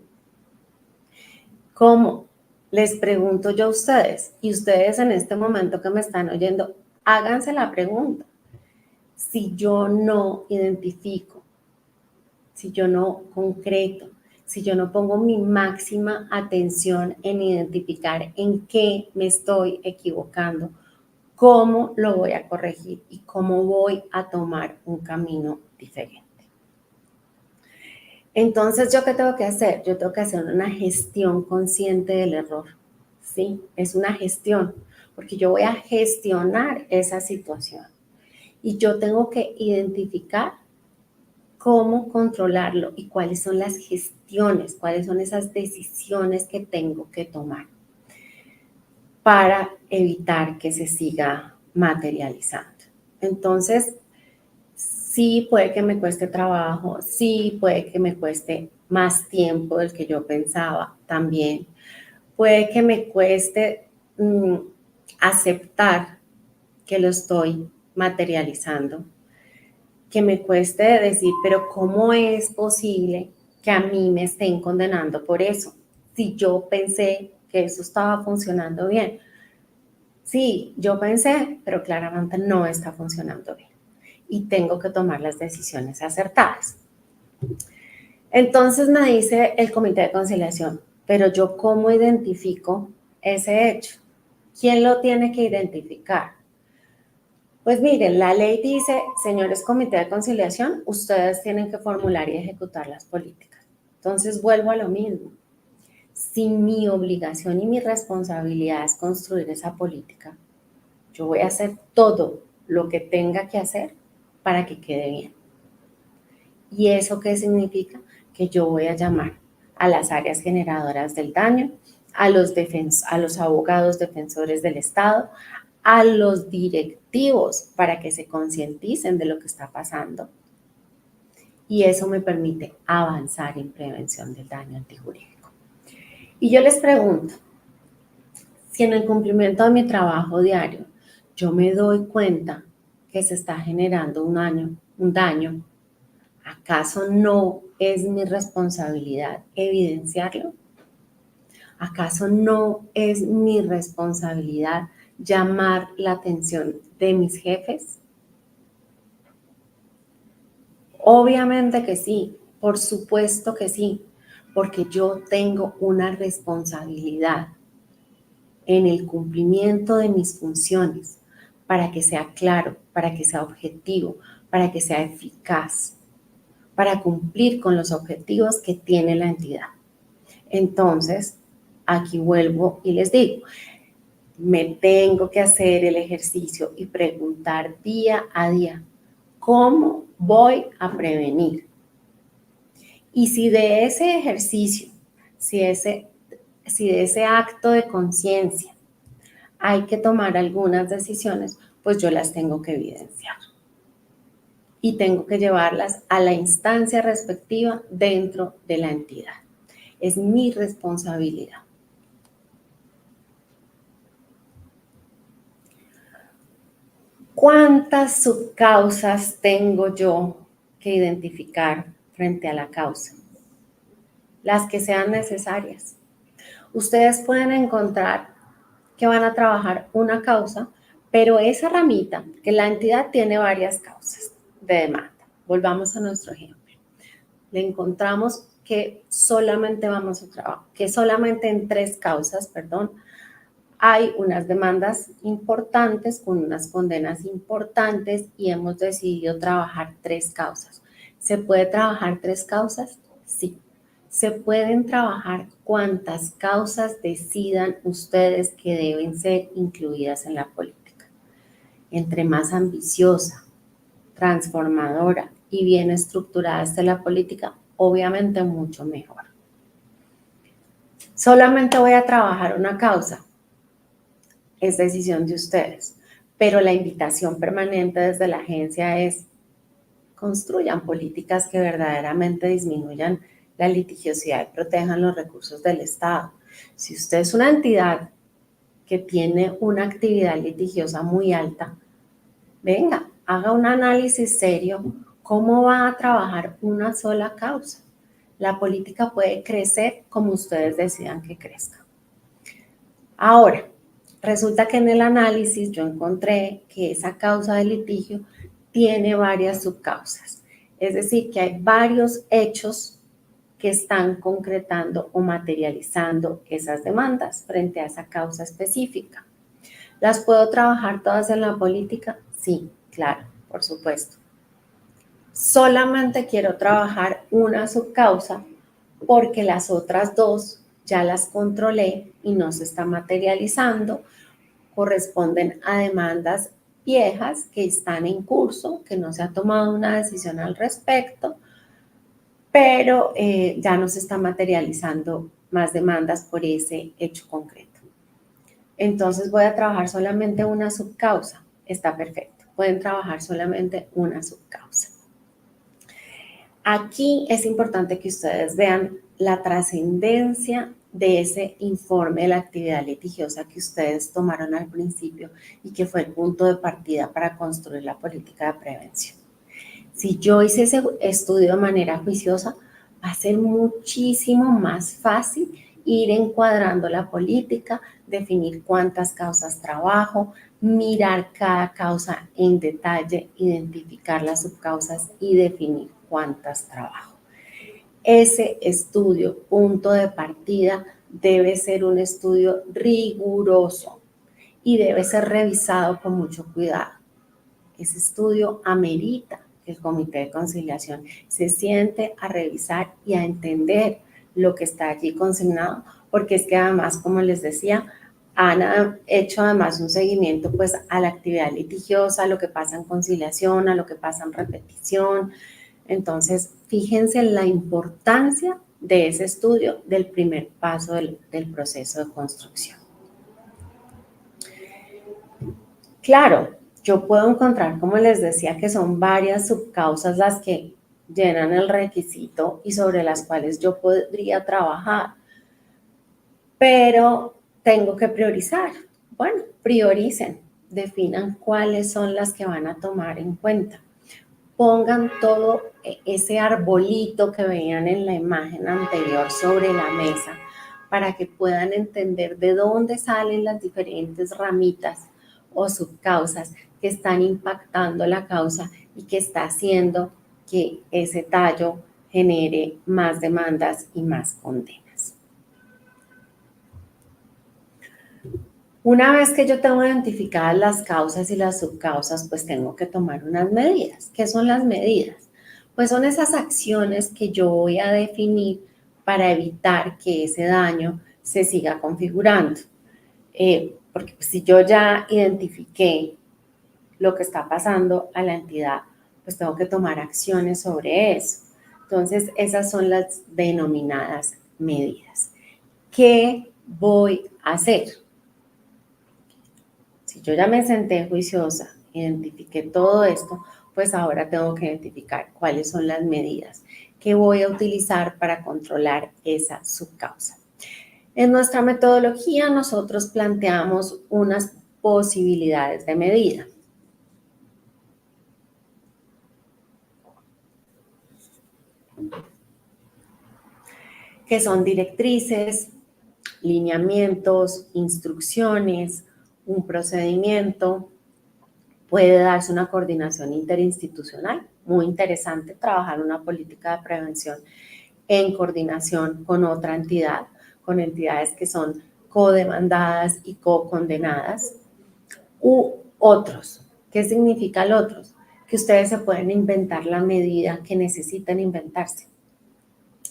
¿Cómo? Les pregunto yo a ustedes, y ustedes en este momento que me están oyendo, háganse la pregunta. Si yo no identifico, si yo no concreto, si yo no pongo mi máxima atención en identificar en qué me estoy equivocando, cómo lo voy a corregir y cómo voy a tomar un camino diferente. Entonces, ¿yo qué tengo que hacer? Yo tengo que hacer una gestión consciente del error, ¿sí? Es una gestión, porque yo voy a gestionar esa situación y yo tengo que identificar cómo controlarlo y cuáles son las gestiones, cuáles son esas decisiones que tengo que tomar para evitar que se siga materializando. Entonces, sí puede que me cueste trabajo, sí puede que me cueste más tiempo del que yo pensaba también. Puede que me cueste aceptar que lo estoy materializando, que me cueste decir, pero ¿cómo es posible que a mí me estén condenando por eso? Si yo pensé que eso estaba funcionando bien. Sí, yo pensé, pero claramente no está funcionando bien. Y tengo que tomar las decisiones acertadas. Entonces me dice el Comité de Conciliación, pero yo ¿cómo identifico ese hecho? ¿Quién lo tiene que identificar? Pues miren, la ley dice, señores Comité de Conciliación, ustedes tienen que formular y ejecutar las políticas. Entonces vuelvo a lo mismo. Si mi obligación y mi responsabilidad es construir esa política, yo voy a hacer todo lo que tenga que hacer para que quede bien. ¿Y eso qué significa? Que yo voy a llamar a las áreas generadoras del daño, a los abogados defensores del Estado, a los directivos para que se concienticen de lo que está pasando. Y eso me permite avanzar en prevención del daño antijurídico. Y yo les pregunto, si en el cumplimiento de mi trabajo diario yo me doy cuenta que se está generando un daño, ¿acaso no es mi responsabilidad evidenciarlo? ¿Acaso no es mi responsabilidad llamar la atención de mis jefes? Obviamente que sí, por supuesto que sí, porque yo tengo una responsabilidad en el cumplimiento de mis funciones para que sea claro, para que sea objetivo, para que sea eficaz, para cumplir con los objetivos que tiene la entidad. Entonces, aquí vuelvo y les digo, me tengo que hacer el ejercicio y preguntar día a día, ¿cómo voy a prevenir? Y si de ese ejercicio, si de ese acto de conciencia hay que tomar algunas decisiones, pues yo las tengo que evidenciar. Y tengo que llevarlas a la instancia respectiva dentro de la entidad. Es mi responsabilidad. ¿Cuántas subcausas tengo yo que identificar frente a la causa? Las que sean necesarias. Ustedes pueden encontrar que van a trabajar una causa, pero esa ramita, que la entidad tiene varias causas de demanda. Volvamos a nuestro ejemplo. Le encontramos que solamente en 3 causas, hay unas demandas importantes con unas condenas importantes y hemos decidido trabajar 3 causas. ¿Se puede trabajar 3 causas? Sí. Se pueden trabajar cuantas causas decidan ustedes que deben ser incluidas en la política. Entre más ambiciosa, transformadora y bien estructurada esté la política, obviamente mucho mejor. Solamente voy a trabajar una causa, es decisión de ustedes, pero la invitación permanente desde la agencia es construyan políticas que verdaderamente disminuyan la litigiosidad y protejan los recursos del Estado. Si usted es una entidad que tiene una actividad litigiosa muy alta, venga, haga un análisis serio. ¿Cómo va a trabajar una sola causa? La política puede crecer como ustedes decidan que crezca. Ahora, resulta que en el análisis yo encontré que esa causa de litigio tiene varias subcausas. Es decir, que hay varios hechos que están concretando o materializando esas demandas frente a esa causa específica. ¿Las puedo trabajar todas en la política? Sí, claro, por supuesto. Solamente quiero trabajar una subcausa porque las otras 2 ya las controlé y no se está materializando, corresponden a demandas viejas que están en curso, que no se ha tomado una decisión al respecto, pero ya no se está materializando más demandas por ese hecho concreto. Entonces voy a trabajar solamente una subcausa. Está perfecto. Pueden trabajar solamente una subcausa. Aquí es importante que ustedes vean la trascendencia de ese informe de la actividad litigiosa que ustedes tomaron al principio y que fue el punto de partida para construir la política de prevención. Si yo hice ese estudio de manera juiciosa, va a ser muchísimo más fácil ir encuadrando la política, definir cuántas causas trabajo, mirar cada causa en detalle, identificar las subcausas y definir cuántas trabajo. Ese estudio, punto de partida, debe ser un estudio riguroso y debe ser revisado con mucho cuidado. Ese estudio amerita que el Comité de Conciliación se siente a revisar y a entender lo que está allí consignado, porque es que además, como les decía, han hecho además un seguimiento pues a la actividad litigiosa, a lo que pasa en conciliación, a lo que pasa en repetición. Entonces, fíjense en la importancia de ese estudio del primer paso del proceso de construcción. Claro, yo puedo encontrar, como les decía, que son varias subcausas las que llenan el requisito y sobre las cuales yo podría trabajar, pero tengo que priorizar. Bueno, prioricen, definan cuáles son las que van a tomar en cuenta. Pongan todo ese arbolito que veían en la imagen anterior sobre la mesa para que puedan entender de dónde salen las diferentes ramitas o subcausas que están impactando la causa y que está haciendo que ese tallo genere más demandas y más condenas. Una vez que yo tengo identificadas las causas y las subcausas, pues tengo que tomar unas medidas. ¿Qué son las medidas? Pues son esas acciones que yo voy a definir para evitar que ese daño se siga configurando. Porque si yo ya identifiqué lo que está pasando a la entidad, pues tengo que tomar acciones sobre eso. Entonces, esas son las denominadas medidas. ¿Qué voy a hacer? Si yo ya me senté juiciosa, identifiqué todo esto, pues ahora tengo que identificar cuáles son las medidas que voy a utilizar para controlar esa subcausa. En nuestra metodología nosotros planteamos unas posibilidades de medida. Que son directrices, lineamientos, instrucciones, un procedimiento. Puede darse una coordinación interinstitucional, muy interesante trabajar una política de prevención en coordinación con otra entidad, con entidades que son codemandadas y co-condenadas, u otros. ¿Qué significa el otros? Que ustedes se pueden inventar la medida que necesitan inventarse,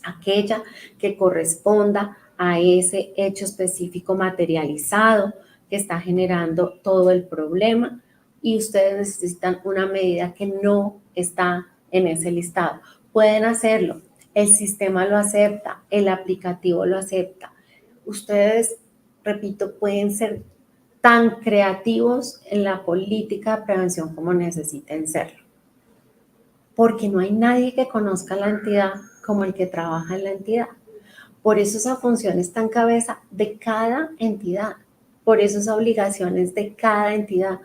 aquella que corresponda a ese hecho específico materializado que está generando todo el problema y ustedes necesitan una medida que no está en ese listado. Pueden hacerlo, el sistema lo acepta, el aplicativo lo acepta. Ustedes, repito, pueden ser tan creativos en la política de prevención como necesiten serlo. Porque no hay nadie que conozca la entidad como el que trabaja en la entidad. Por eso esa función está en cabeza de cada entidad. Por eso esa obligación es de cada entidad.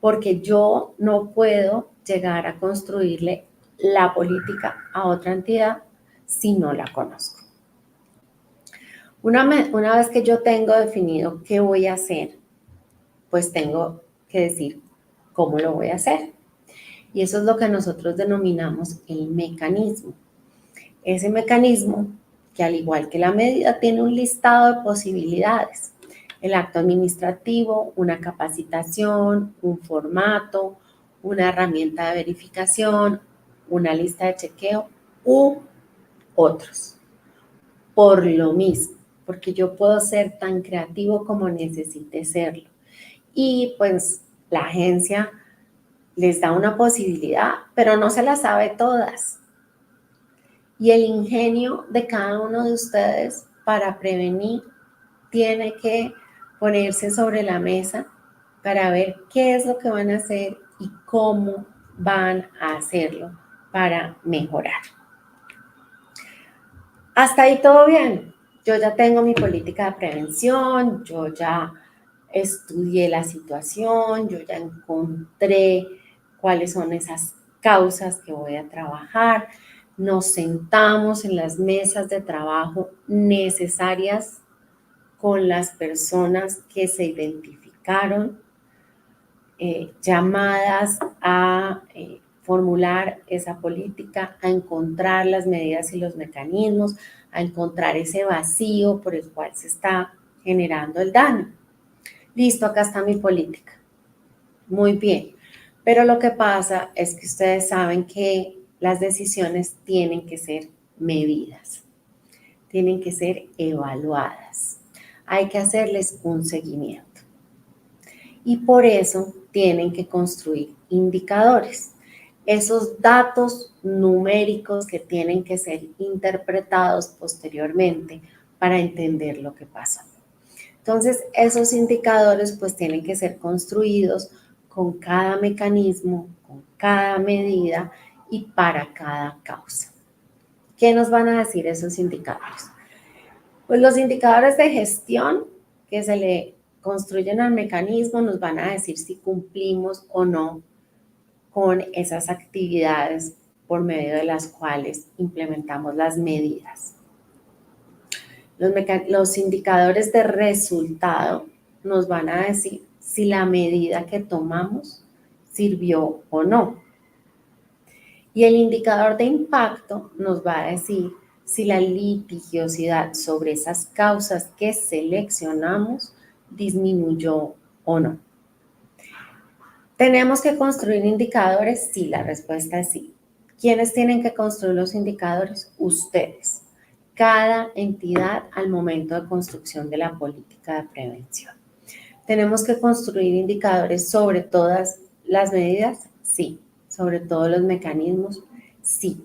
Porque yo no puedo llegar a construirle la política a otra entidad si no la conozco. Una vez que yo tengo definido qué voy a hacer, pues tengo que decir cómo lo voy a hacer. Y eso es lo que nosotros denominamos el mecanismo. Ese mecanismo, que al igual que la medida, tiene un listado de posibilidades. El acto administrativo, una capacitación, un formato, una herramienta de verificación, una lista de chequeo u otros. Por lo mismo, porque yo puedo ser tan creativo como necesite serlo. Y pues la agencia les da una posibilidad, pero no se las sabe todas. Y el ingenio de cada uno de ustedes para prevenir tiene que ponerse sobre la mesa para ver qué es lo que van a hacer y cómo van a hacerlo para mejorar. Hasta ahí todo bien. Yo ya tengo mi política de prevención, yo ya estudié la situación, yo ya encontré cuáles son esas causas que voy a trabajar. Nos sentamos en las mesas de trabajo necesarias con las personas que se identificaron, llamadas a formular esa política, a encontrar las medidas y los mecanismos, a encontrar ese vacío por el cual se está generando el daño. Listo, acá está mi política. Muy bien. Pero lo que pasa es que ustedes saben que las decisiones tienen que ser medidas, tienen que ser evaluadas. Hay que hacerles un seguimiento. Y por eso tienen que construir indicadores. Esos datos numéricos que tienen que ser interpretados posteriormente para entender lo que pasa. Entonces, esos indicadores pues tienen que ser construidos con cada mecanismo, con cada medida y para cada causa. ¿Qué nos van a decir esos indicadores? Pues los indicadores de gestión que se le construyen al mecanismo nos van a decir si cumplimos o no con esas actividades por medio de las cuales implementamos las medidas. Los indicadores de resultado nos van a decir si la medida que tomamos sirvió o no. Y el indicador de impacto nos va a decir si la litigiosidad sobre esas causas que seleccionamos disminuyó o no. ¿Tenemos que construir indicadores? Sí, la respuesta es sí. ¿Quiénes tienen que construir los indicadores? Ustedes. Cada entidad al momento de construcción de la política de prevención. ¿Tenemos que construir indicadores sobre todas las medidas? Sí. ¿Sobre todos los mecanismos? Sí.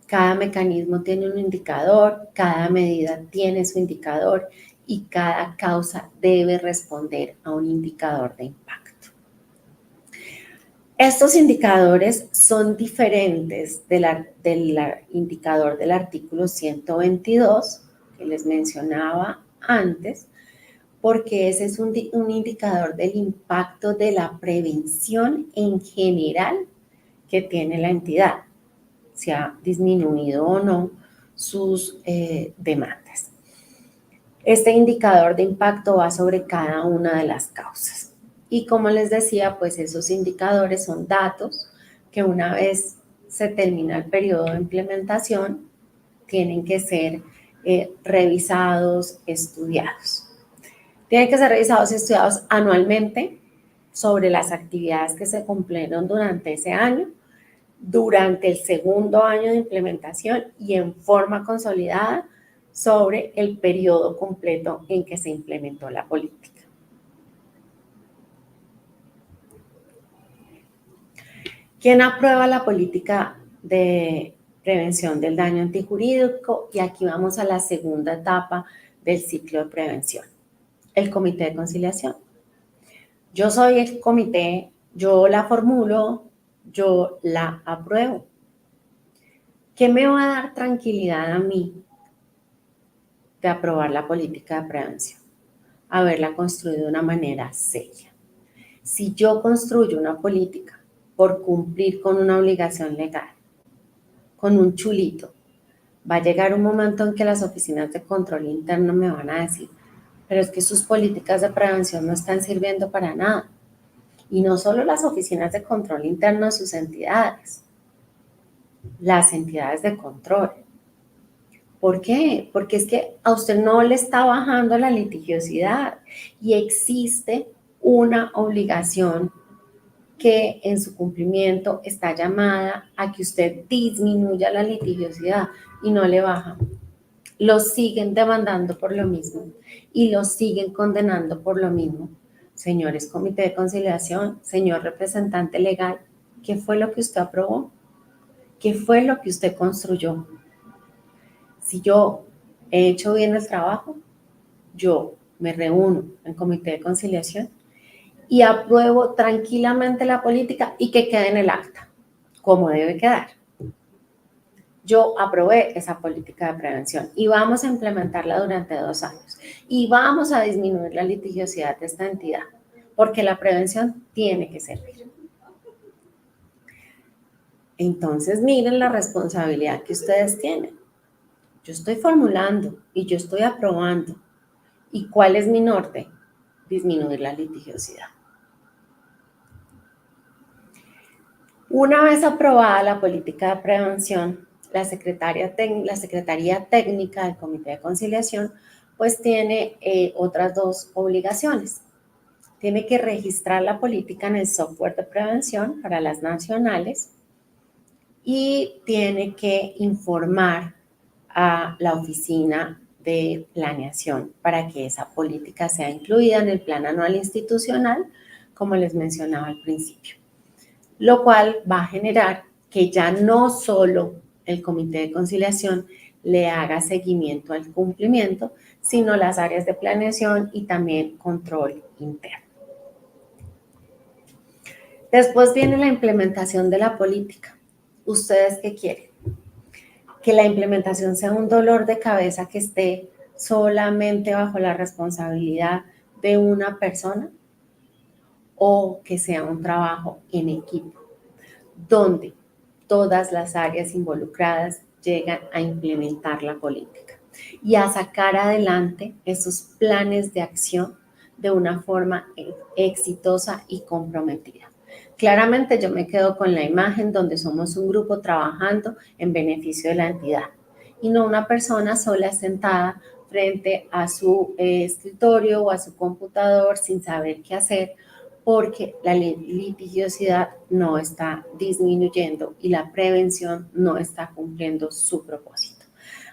Cada mecanismo tiene un indicador, cada medida tiene su indicador y cada causa debe responder a un indicador de impacto. Estos indicadores son diferentes del indicador del artículo 122 que les mencionaba antes, porque ese es un indicador del impacto de la prevención en general que tiene la entidad, si ha disminuido o no sus demandas. Este indicador de impacto va sobre cada una de las causas. Y como les decía, pues esos indicadores son datos que una vez se termina el periodo de implementación, tienen que ser revisados, estudiados. Tienen que ser revisados y estudiados anualmente sobre las actividades que se cumplieron durante ese año, durante el segundo año de implementación y en forma consolidada sobre el periodo completo en que se implementó la política. ¿Quién aprueba la política de prevención del daño antijurídico? Y aquí vamos a la segunda etapa del ciclo de prevención, el comité de conciliación. Yo soy el comité, yo la formulo, yo la apruebo. ¿Qué me va a dar tranquilidad a mí de aprobar la política de prevención? Haberla construido de una manera seria. Si yo construyo una política por cumplir con una obligación legal, con un chulito, va a llegar un momento en que las oficinas de control interno me van a decir, pero es que sus políticas de prevención no están sirviendo para nada. Y no solo las oficinas de control interno de sus entidades, las entidades de control. ¿Por qué? Porque es que a usted no le está bajando la litigiosidad y existe una obligación que en su cumplimiento está llamada a que usted disminuya la litigiosidad y no le baja. Lo siguen demandando por lo mismo y lo siguen condenando por lo mismo. Señores comité de conciliación, señor representante legal, ¿qué fue lo que usted aprobó? ¿Qué fue lo que usted construyó? Si yo he hecho bien el trabajo, yo me reúno en comité de conciliación y apruebo tranquilamente la política y que quede en el acta, como debe quedar. Yo aprobé esa política de prevención y vamos a implementarla durante 2 años y vamos a disminuir la litigiosidad de esta entidad, porque la prevención tiene que servir. Entonces, miren la responsabilidad que ustedes tienen. Yo estoy formulando y yo estoy aprobando. ¿Y cuál es mi norte? Disminuir la litigiosidad. Una vez aprobada la política de prevención, la Secretaría Técnica del Comité de Conciliación pues tiene otras 2 obligaciones. Tiene que registrar la política en el software de prevención para las nacionales y tiene que informar a la oficina de planeación para que esa política sea incluida en el plan anual institucional, como les mencionaba al principio. Lo cual va a generar que ya no solo el comité de conciliación le haga seguimiento al cumplimiento, sino las áreas de planeación y también control interno. Después viene la implementación de la política. ¿Ustedes qué quieren? Que la implementación sea un dolor de cabeza que esté solamente bajo la responsabilidad de una persona o que sea un trabajo en equipo, donde todas las áreas involucradas llegan a implementar la política. y a sacar adelante esos planes de acción de una forma exitosa y comprometida. Claramente yo me quedo con la imagen donde somos un grupo trabajando en beneficio de la entidad y no una persona sola sentada frente a su escritorio o a su computador sin saber qué hacer, porque la litigiosidad no está disminuyendo y la prevención no está cumpliendo su propósito.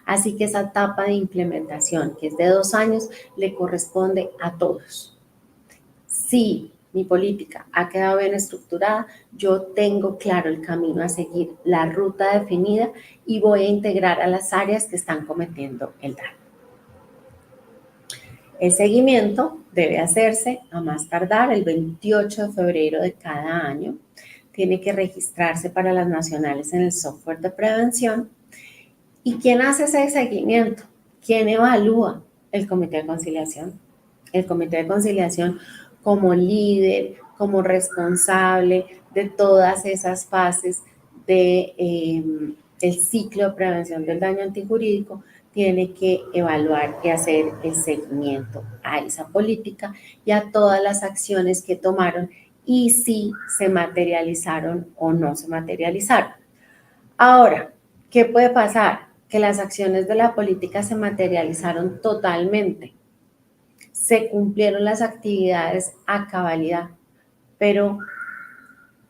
Así que esa etapa de implementación, que es de 2 años, le corresponde a todos. Si mi política ha quedado bien estructurada, yo tengo claro el camino a seguir, la ruta definida y voy a integrar a las áreas que están cometiendo el daño. El seguimiento debe hacerse a más tardar el 28 de febrero de cada año. Tiene que registrarse para las nacionales en el software de prevención. ¿Y quién hace ese seguimiento? ¿Quién evalúa? El comité de conciliación. El comité de conciliación como líder, como responsable de todas esas fases del ciclo de prevención del daño antijurídico, tiene que evaluar y hacer el seguimiento a esa política y a todas las acciones que tomaron y si se materializaron o no se materializaron. Ahora, ¿qué puede pasar? Que las acciones de la política se materializaron totalmente. Se cumplieron las actividades a cabalidad, pero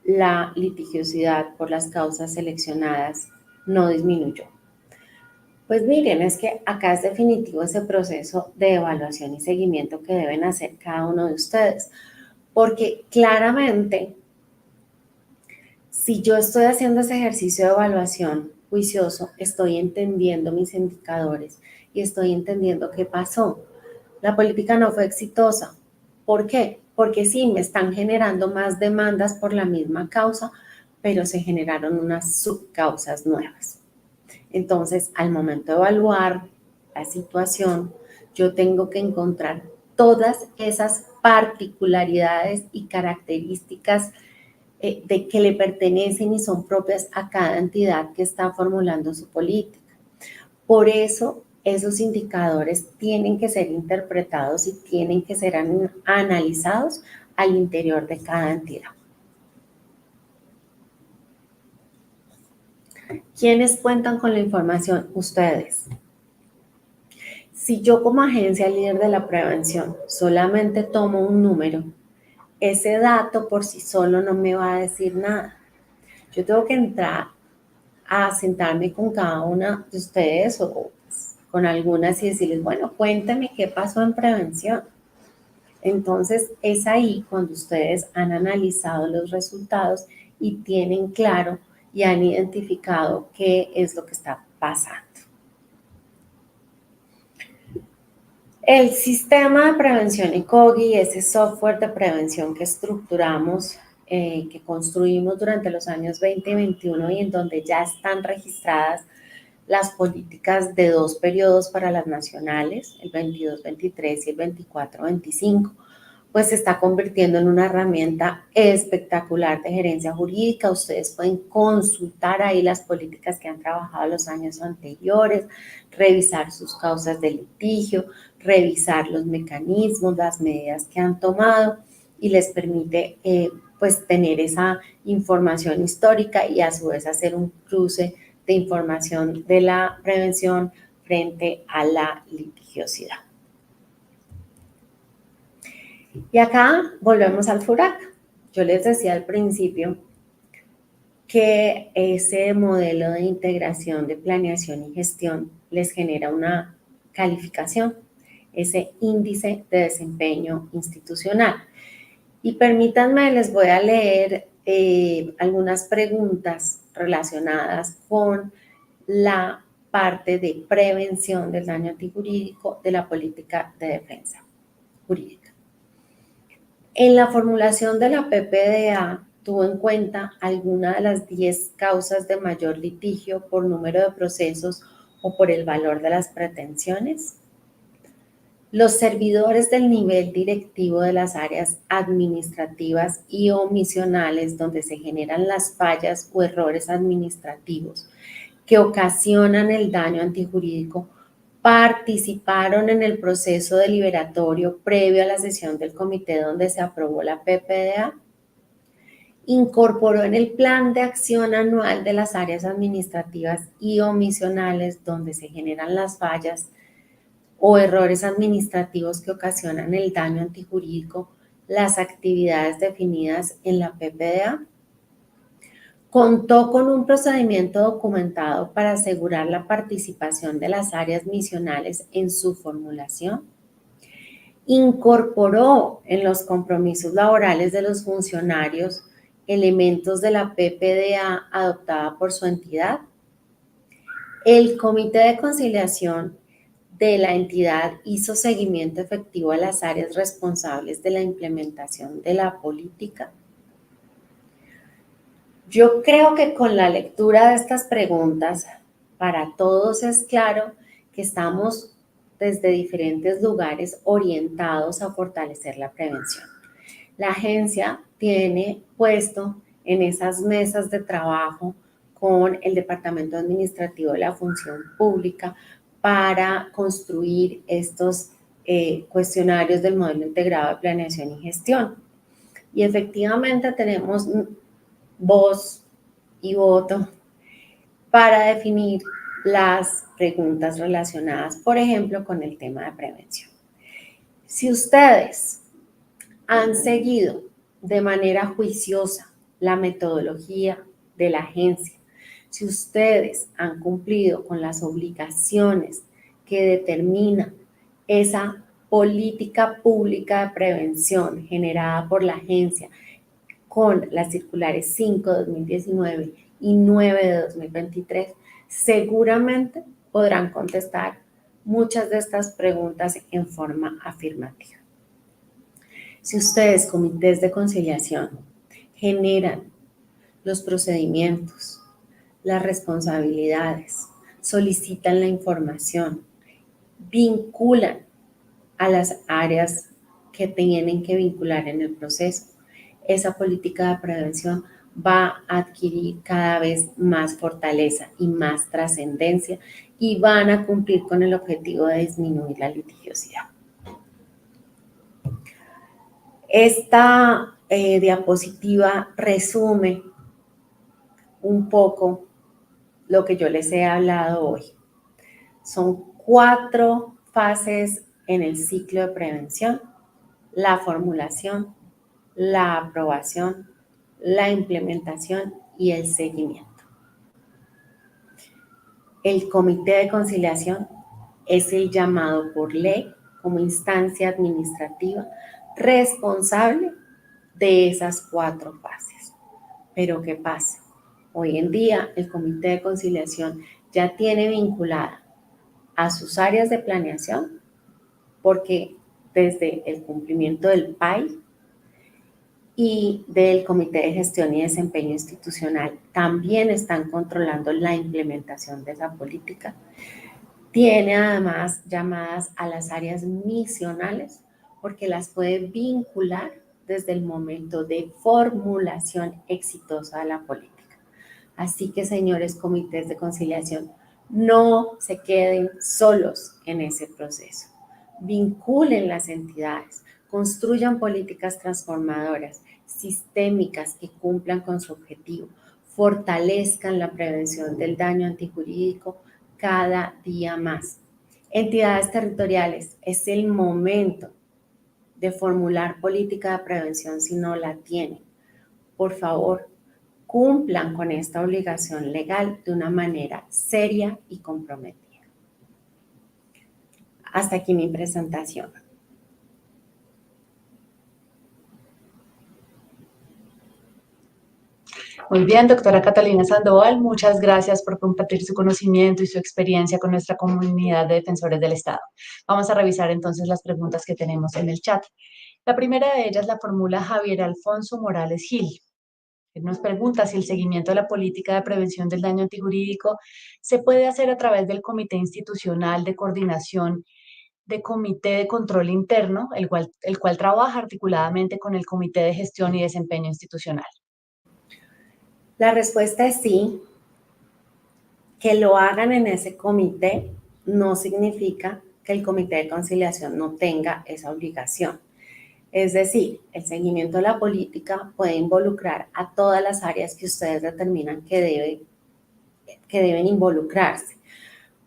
la litigiosidad por las causas seleccionadas no disminuyó. Pues miren, es que acá es definitivo ese proceso de evaluación y seguimiento que deben hacer cada uno de ustedes, porque claramente, si yo estoy haciendo ese ejercicio de evaluación juicioso, estoy entendiendo mis indicadores y estoy entendiendo qué pasó. La política no fue exitosa. ¿Por qué? Porque sí, me están generando más demandas por la misma causa, pero se generaron unas subcausas nuevas. Entonces, al momento de evaluar la situación, yo tengo que encontrar todas esas particularidades y características de que le pertenecen y son propias a cada entidad que está formulando su política. Por eso, esos indicadores tienen que ser interpretados y tienen que ser analizados al interior de cada entidad. ¿Quiénes cuentan con la información? Ustedes. Si yo como agencia líder de la prevención solamente tomo un número, ese dato por sí solo no me va a decir nada. Yo tengo que entrar a sentarme con cada una de ustedes o con algunas y decirles, bueno, cuéntame qué pasó en prevención. Entonces, es ahí cuando ustedes han analizado los resultados y tienen claro y han identificado qué es lo que está pasando. El sistema de prevención ECOGI, ese software de prevención que estructuramos, que construimos durante los años 20 y 21 y en donde ya están registradas las políticas de 2 periodos para las nacionales, el 22-23 y el 24-25, pues se está convirtiendo en una herramienta espectacular de gerencia jurídica. Ustedes pueden consultar ahí las políticas que han trabajado los años anteriores, revisar sus causas de litigio, revisar los mecanismos, las medidas que han tomado y les permite pues tener esa información histórica y a su vez hacer un cruce de información de la prevención frente a la litigiosidad. Y acá volvemos al FURAC. Yo les decía al principio que ese modelo de integración de planeación y gestión les genera una calificación, ese índice de desempeño institucional. Y permítanme, les voy a leer algunas preguntas relacionadas con la parte de prevención del daño antijurídico de la política de defensa jurídica. En la formulación de la PPDA tuvo en cuenta alguna de las 10 causas de mayor litigio por número de procesos o por el valor de las pretensiones. Los servidores del nivel directivo de las áreas administrativas y omisionales donde se generan las fallas o errores administrativos que ocasionan el daño antijurídico participaron en el proceso deliberatorio previo a la sesión del comité donde se aprobó la PPDA, incorporó en el plan de acción anual de las áreas administrativas y omisionales donde se generan las fallas o errores administrativos que ocasionan el daño antijurídico las actividades definidas en la PPDA. Contó con un procedimiento documentado para asegurar la participación de las áreas misionales en su formulación. Incorporó en los compromisos laborales de los funcionarios elementos de la PPDA adoptada por su entidad. El Comité de Conciliación de la entidad hizo seguimiento efectivo a las áreas responsables de la implementación de la política. Yo creo que con la lectura de estas preguntas, para todos es claro que estamos desde diferentes lugares orientados a fortalecer la prevención. La agencia tiene puesto en esas mesas de trabajo con el Departamento Administrativo de la Función Pública para construir estos cuestionarios del modelo integrado de planeación y gestión. Y efectivamente tenemos voz y voto para definir las preguntas relacionadas, por ejemplo, con el tema de prevención. Si ustedes han seguido de manera juiciosa la metodología de la agencia, si ustedes han cumplido con las obligaciones que determina esa política pública de prevención generada por la agencia con las circulares 5 de 2019 y 9 de 2023, seguramente podrán contestar muchas de estas preguntas en forma afirmativa. Si ustedes, comités de conciliación, generan los procedimientos, las responsabilidades, solicitan la información, vinculan a las áreas que tienen que vincular en el proceso, esa política de prevención va a adquirir cada vez más fortaleza y más trascendencia y van a cumplir con el objetivo de disminuir la litigiosidad. Esta diapositiva resume un poco lo que yo les he hablado hoy. Son 4 fases en el ciclo de prevención: la formulación, la aprobación, la implementación y el seguimiento. El Comité de Conciliación es el llamado por ley como instancia administrativa responsable de esas 4 fases. Pero ¿qué pasa? Hoy en día el Comité de Conciliación ya tiene vinculada a sus áreas de planeación, porque desde el cumplimiento del PAI y del Comité de Gestión y Desempeño Institucional también están controlando la implementación de esa política. Tiene además llamadas a las áreas misionales porque las puede vincular desde el momento de formulación exitosa de la política. Así que, señores comités de conciliación, no se queden solos en ese proceso. Vinculen las entidades, construyan políticas transformadoras, sistémicas que cumplan con su objetivo, fortalezcan la prevención del daño antijurídico cada día más. Entidades territoriales, es el momento de formular política de prevención si no la tienen. Por favor, cumplan con esta obligación legal de una manera seria y comprometida. Hasta aquí mi presentación. Muy bien, doctora Catalina Sandoval, muchas gracias por compartir su conocimiento y su experiencia con nuestra comunidad de defensores del Estado. Vamos a revisar entonces las preguntas que tenemos en el chat. La primera de ellas la formula Javier Alfonso Morales Gil. Él nos pregunta si el seguimiento de la política de prevención del daño antijurídico se puede hacer a través del Comité Institucional de Coordinación de Comité de Control Interno, el cual trabaja articuladamente con el Comité de Gestión y Desempeño Institucional. La respuesta es sí, que lo hagan en ese comité no significa que el comité de conciliación no tenga esa obligación. Es decir, el seguimiento de la política puede involucrar a todas las áreas que ustedes determinan que deben involucrarse,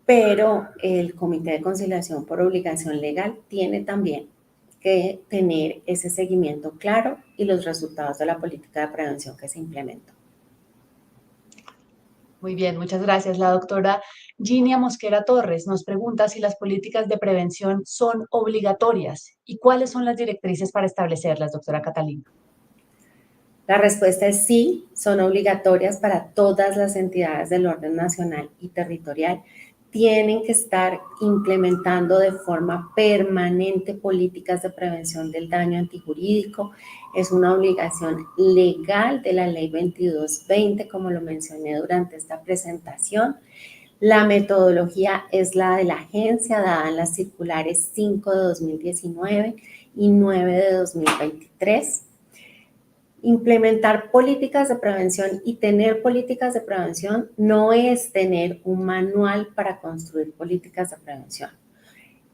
pero el comité de conciliación por obligación legal tiene también que tener ese seguimiento claro y los resultados de la política de prevención que se implementó. Muy bien, muchas gracias. La doctora Ginia Mosquera Torres nos pregunta si las políticas de prevención son obligatorias y cuáles son las directrices para establecerlas, doctora Catalina. La respuesta es sí, son obligatorias para todas las entidades del orden nacional y territorial. Tienen que estar implementando de forma permanente políticas de prevención del daño antijurídico. Es una obligación legal de la Ley 2220, como lo mencioné durante esta presentación. La metodología es la de la agencia dada en las circulares 5 de 2019 y 9 de 2023. Implementar políticas de prevención y tener políticas de prevención no es tener un manual para construir políticas de prevención.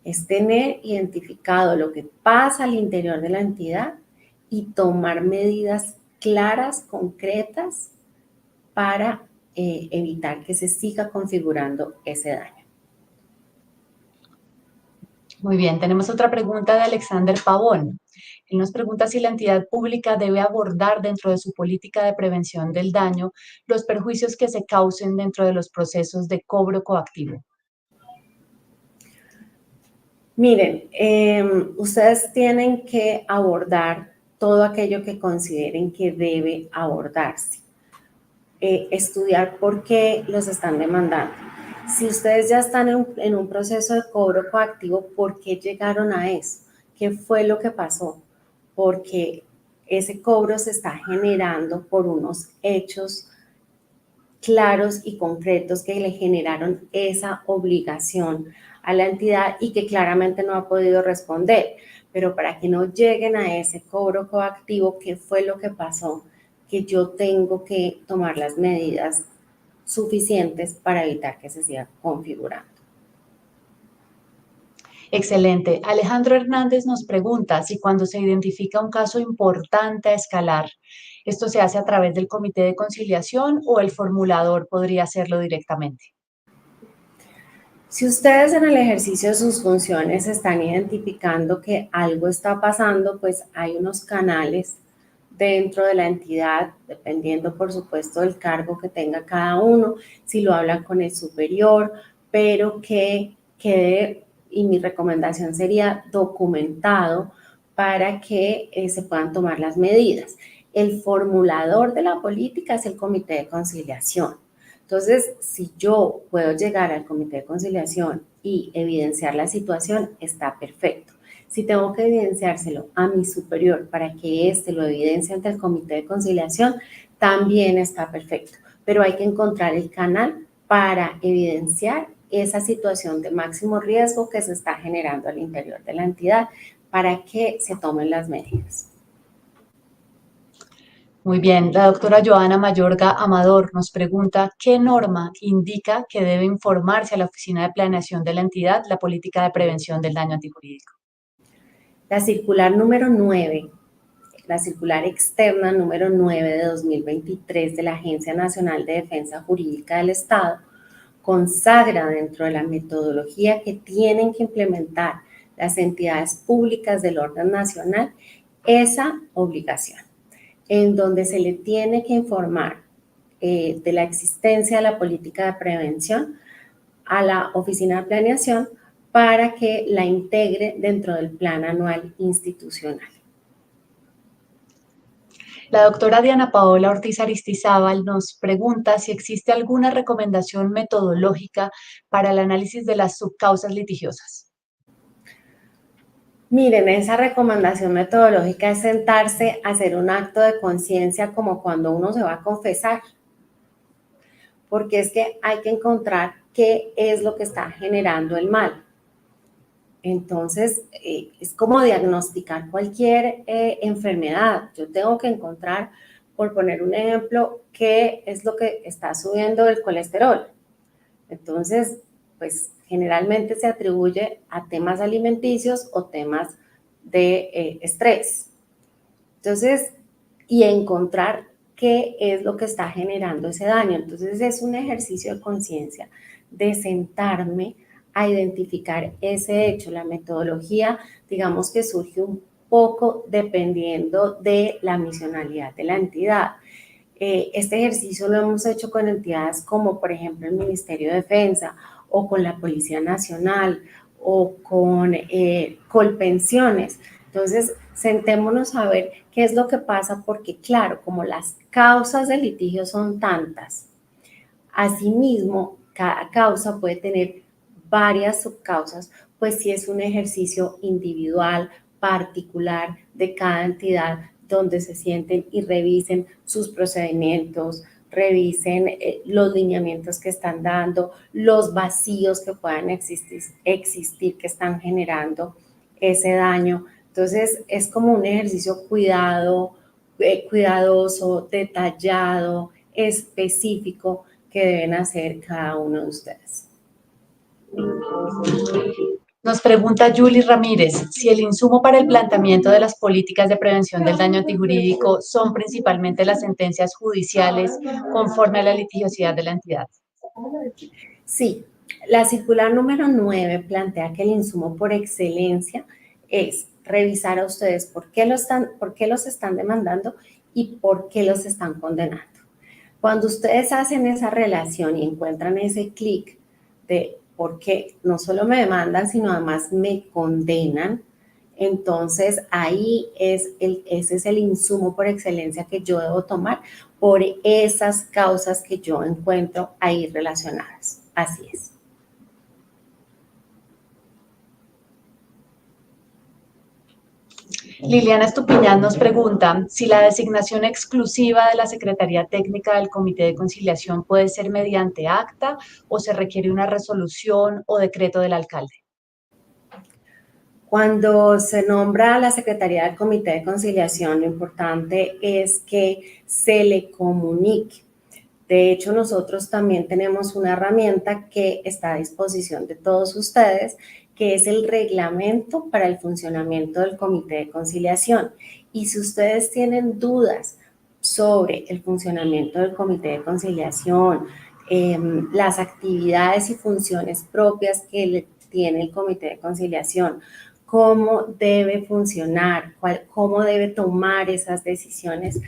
Es tener identificado lo que pasa al interior de la entidad y tomar medidas claras, concretas, para evitar que se siga configurando ese daño. Muy bien, tenemos otra pregunta de Alexander Pavón. Él nos pregunta si la entidad pública debe abordar dentro de su política de prevención del daño los perjuicios que se causen dentro de los procesos de cobro coactivo. Miren, ustedes tienen que abordar todo aquello que consideren que debe abordarse. Estudiar por qué los están demandando. Si ustedes ya están en un proceso de cobro coactivo, ¿por qué llegaron a eso? ¿Qué fue lo que pasó? Porque ese cobro se está generando por unos hechos claros y concretos que le generaron esa obligación a la entidad y que claramente no ha podido responder. Pero para que no lleguen a ese cobro coactivo, ¿qué fue lo que pasó? Que yo tengo que tomar las medidas suficientes para evitar que se siga configurando. Excelente. Alejandro Hernández nos pregunta si cuando se identifica un caso importante a escalar, esto se hace a través del comité de conciliación o el formulador podría hacerlo directamente. Si ustedes en el ejercicio de sus funciones están identificando que algo está pasando, pues hay unos canales dentro de la entidad, dependiendo por supuesto del cargo que tenga cada uno, si lo hablan con el superior, pero que quede, y mi recomendación sería documentado para que se puedan tomar las medidas. El formulador de la política es el comité de conciliación. Entonces, si yo puedo llegar al comité de conciliación y evidenciar la situación, está perfecto. Si tengo que evidenciárselo a mi superior para que éste lo evidencie ante el comité de conciliación, también está perfecto. Pero hay que encontrar el canal para evidenciar esa situación de máximo riesgo que se está generando al interior de la entidad para que se tomen las medidas. Muy bien, la doctora Joana Mayorga Amador nos pregunta qué norma indica que debe informarse a la Oficina de Planeación de la entidad la política de prevención del daño antijurídico. La circular número 9, la circular externa número 9 de 2023 de la Agencia Nacional de Defensa Jurídica del Estado, consagra dentro de la metodología que tienen que implementar las entidades públicas del orden nacional esa obligación, en donde se le tiene que informar de la existencia de la política de prevención a la Oficina de Planeación para que la integre dentro del plan anual institucional. La doctora Diana Paola Ortiz Aristizábal nos pregunta si existe alguna recomendación metodológica para el análisis de las subcausas litigiosas. Miren, esa recomendación metodológica es sentarse a hacer un acto de conciencia como cuando uno se va a confesar, porque es que hay que encontrar qué es lo que está generando el mal. Entonces, es como diagnosticar cualquier enfermedad. Yo tengo que encontrar, por poner un ejemplo, qué es lo que está subiendo el colesterol. Entonces, pues generalmente se atribuye a temas alimenticios o temas de estrés. Entonces, y encontrar qué es lo que está generando ese daño. Entonces, es un ejercicio de conciencia, de sentarme a identificar ese hecho. La metodología, digamos que surge un poco dependiendo de la misionalidad de la entidad. Este ejercicio lo hemos hecho con entidades como, por ejemplo, el Ministerio de Defensa o con la Policía Nacional o con Colpensiones. Entonces, sentémonos a ver qué es lo que pasa, porque claro, como las causas del litigio son tantas, asimismo, cada causa puede tener varias subcausas, pues si es un ejercicio individual, particular de cada entidad, donde se sienten y revisen sus procedimientos, revisen los lineamientos que están dando, los vacíos que puedan existir que están generando ese daño. Entonces, es como un ejercicio cuidadoso, detallado, específico que deben hacer cada uno de ustedes. Nos pregunta Julie Ramírez si el insumo para el planteamiento de las políticas de prevención del daño antijurídico son principalmente las sentencias judiciales conforme a la litigiosidad de la entidad. Sí, la circular número 9 plantea que el insumo por excelencia es revisar a ustedes por qué los están demandando y por qué los están condenando. Cuando ustedes hacen esa relación y encuentran ese clic de por qué no solo me demandan, sino además me condenan, entonces ahí ese es el insumo por excelencia que yo debo tomar por esas causas que yo encuentro ahí relacionadas. Así es. Liliana Estupiñán nos pregunta si la designación exclusiva de la Secretaría Técnica del Comité de Conciliación puede ser mediante acta o se requiere una resolución o decreto del alcalde. Cuando se nombra a la Secretaría del Comité de Conciliación, lo importante es que se le comunique. De hecho, nosotros también tenemos una herramienta que está a disposición de todos ustedes, que es el reglamento para el funcionamiento del Comité de Conciliación. Y si ustedes tienen dudas sobre el funcionamiento del Comité de Conciliación, las actividades y funciones propias que tiene el Comité de Conciliación, cómo debe funcionar, cómo debe tomar esas decisiones,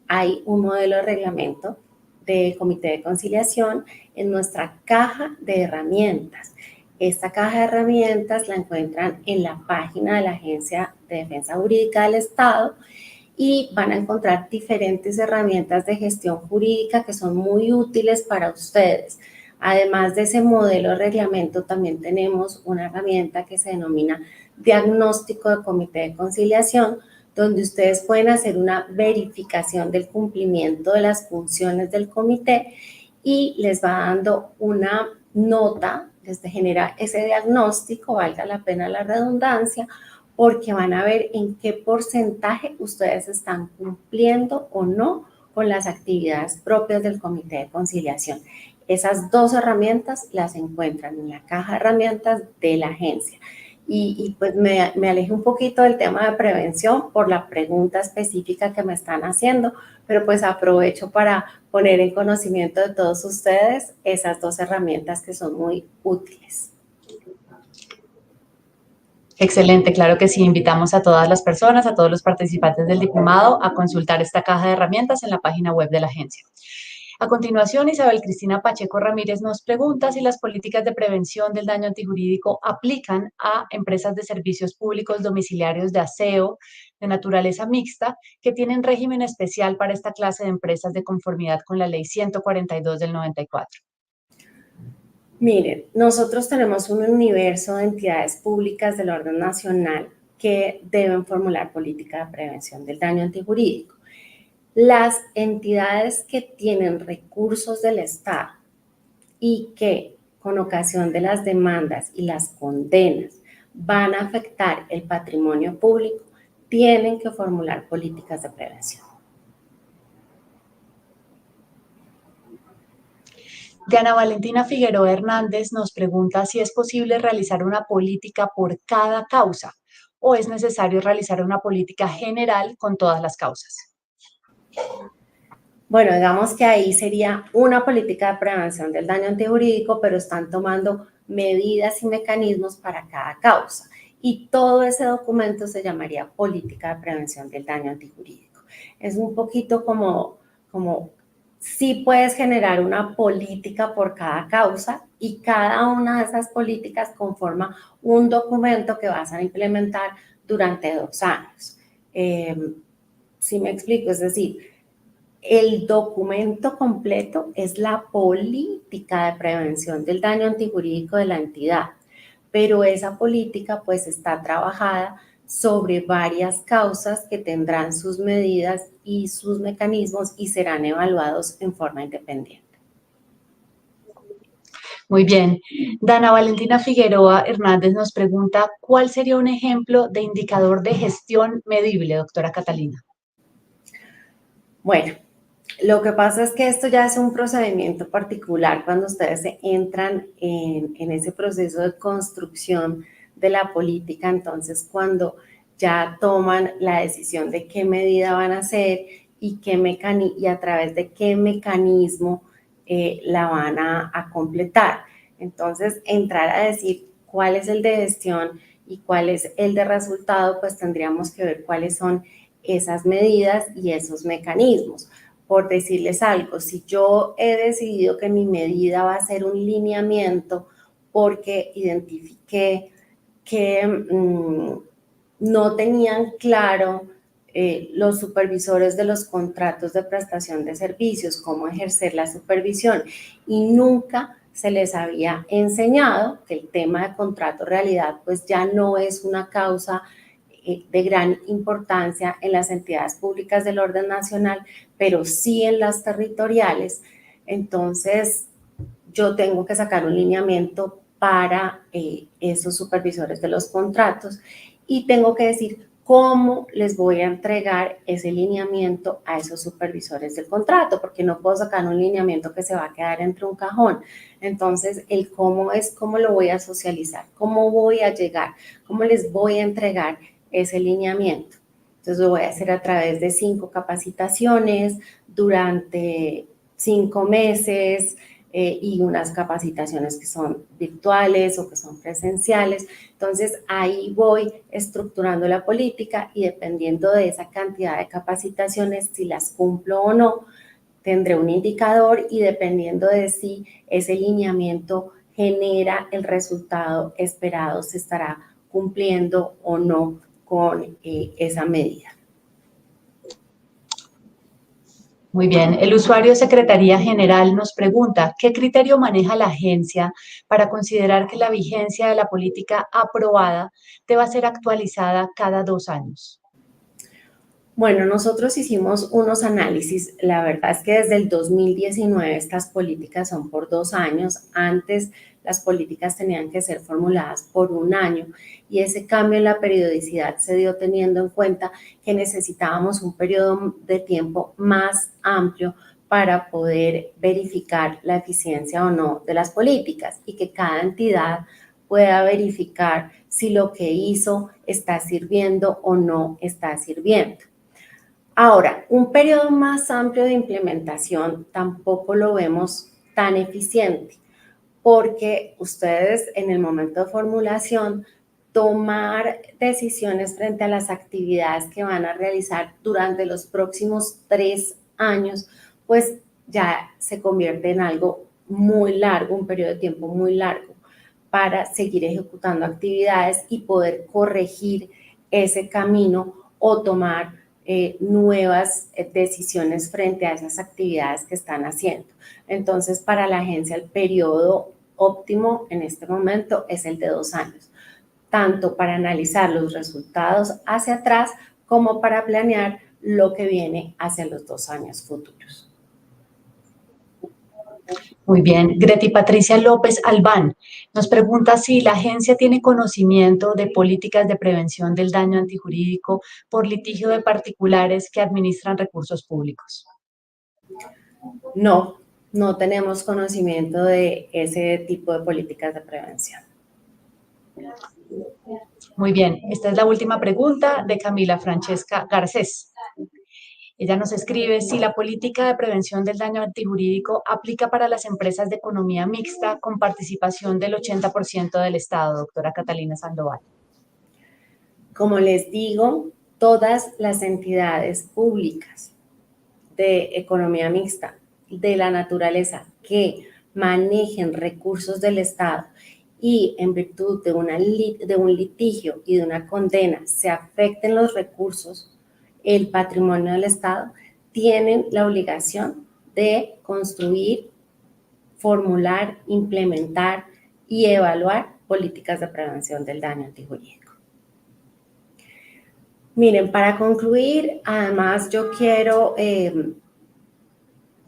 hay un modelo de reglamento de Comité de Conciliación en nuestra caja de herramientas. Esta caja de herramientas la encuentran en la página de la Agencia de Defensa Jurídica del Estado y van a encontrar diferentes herramientas de gestión jurídica que son muy útiles para ustedes. Además de ese modelo de reglamento, también tenemos una herramienta que se denomina diagnóstico de comité de conciliación, donde ustedes pueden hacer una verificación del cumplimiento de las funciones del comité y les va dando una nota, les genera ese diagnóstico, valga la pena la redundancia, porque van a ver en qué porcentaje ustedes están cumpliendo o no con las actividades propias del comité de conciliación. Esas dos herramientas las encuentran en la caja de herramientas de la agencia. Y pues me alejé un poquito del tema de prevención por la pregunta específica que me están haciendo, pero pues aprovecho para poner en conocimiento de todos ustedes esas dos herramientas que son muy útiles. Excelente, claro que sí. Invitamos a todas las personas, a todos los participantes del diplomado a consultar esta caja de herramientas en la página web de la agencia. A continuación, Isabel Cristina Pacheco Ramírez nos pregunta si las políticas de prevención del daño antijurídico aplican a empresas de servicios públicos domiciliarios de aseo de naturaleza mixta que tienen régimen especial para esta clase de empresas de conformidad con la Ley 142 del 94. Miren, nosotros tenemos un universo de entidades públicas del orden nacional que deben formular política de prevención del daño antijurídico. Las entidades que tienen recursos del Estado y que con ocasión de las demandas y las condenas van a afectar el patrimonio público, tienen que formular políticas de prevención. Diana Valentina Figueroa Hernández nos pregunta si es posible realizar una política por cada causa o es necesario realizar una política general con todas las causas. Bueno, digamos que ahí sería una política de prevención del daño antijurídico, pero están tomando medidas y mecanismos para cada causa. Y todo ese documento se llamaría política de prevención del daño antijurídico. Es un poquito como sí puedes generar una política por cada causa y cada una de esas políticas conforma un documento que vas a implementar durante 2 años. ¿Sí me explico? Es decir, el documento completo es la política de prevención del daño antijurídico de la entidad, pero esa política pues está trabajada sobre varias causas que tendrán sus medidas y sus mecanismos y serán evaluados en forma independiente. Muy bien. Dana Valentina Figueroa Hernández nos pregunta, ¿cuál sería un ejemplo de indicador de gestión medible, doctora Catalina? Bueno, lo que pasa es que esto ya es un procedimiento particular cuando ustedes entran en ese proceso de construcción de la política, entonces cuando ya toman la decisión de qué medida van a hacer y, y a través de qué mecanismo la van a completar. Entonces, entrar a decir cuál es el de gestión y cuál es el de resultado, pues tendríamos que ver cuáles son esas medidas y esos mecanismos. Por decirles algo, si yo he decidido que mi medida va a ser un lineamiento porque identifiqué que no tenían claro los supervisores de los contratos de prestación de servicios, cómo ejercer la supervisión y nunca se les había enseñado que el tema de contrato realidad pues ya no es una causa de gran importancia en las entidades públicas del orden nacional, pero sí en las territoriales. Entonces, yo tengo que sacar un lineamiento para esos supervisores de los contratos y tengo que decir cómo les voy a entregar ese lineamiento a esos supervisores del contrato, porque no puedo sacar un lineamiento que se va a quedar entre un cajón. Entonces, el cómo es cómo lo voy a socializar, cómo voy a llegar, cómo les voy a entregar ese lineamiento. Entonces, lo voy a hacer a través de 5 capacitaciones durante 5 meses, y unas capacitaciones que son virtuales o que son presenciales. Entonces, ahí voy estructurando la política y dependiendo de esa cantidad de capacitaciones, si las cumplo o no, tendré un indicador y dependiendo de si ese lineamiento genera el resultado esperado, se estará cumpliendo o no con esa medida. Muy bien. El usuario Secretaría General nos pregunta, ¿qué criterio maneja la agencia para considerar que la vigencia de la política aprobada deba ser actualizada cada 2 años? Bueno, nosotros hicimos unos análisis. La verdad es que desde el 2019 estas políticas son por 2 años. Antes las políticas tenían que ser formuladas por 1 año y ese cambio en la periodicidad se dio teniendo en cuenta que necesitábamos un periodo de tiempo más amplio para poder verificar la eficiencia o no de las políticas y que cada entidad pueda verificar si lo que hizo está sirviendo o no está sirviendo. Ahora, un periodo más amplio de implementación tampoco lo vemos tan eficiente, porque ustedes en el momento de formulación tomar decisiones frente a las actividades que van a realizar durante los próximos 3 años, pues ya se convierte en algo muy largo, un periodo de tiempo muy largo para seguir ejecutando actividades y poder corregir ese camino o tomar nuevas decisiones frente a esas actividades que están haciendo. Entonces, para la agencia el periodo óptimo en este momento es el de 2 años, tanto para analizar los resultados hacia atrás como para planear lo que viene hacia los 2 años futuros. Muy bien. Greti Patricia López Albán nos pregunta si la agencia tiene conocimiento de políticas de prevención del daño antijurídico por litigio de particulares que administran recursos públicos. No, no tenemos conocimiento de ese tipo de políticas de prevención. Muy bien, esta es la última pregunta de Camila Francesca Garcés. Ella nos escribe si la política de prevención del daño antijurídico aplica para las empresas de economía mixta con participación del 80% del Estado, doctora Catalina Sandoval. Como les digo, todas las entidades públicas de economía mixta, de la naturaleza, que manejen recursos del Estado y en virtud de un litigio y de una condena se afecten los recursos, el patrimonio del Estado, tienen la obligación de construir, formular, implementar y evaluar políticas de prevención del daño antijurídico. Miren, para concluir, además yo quiero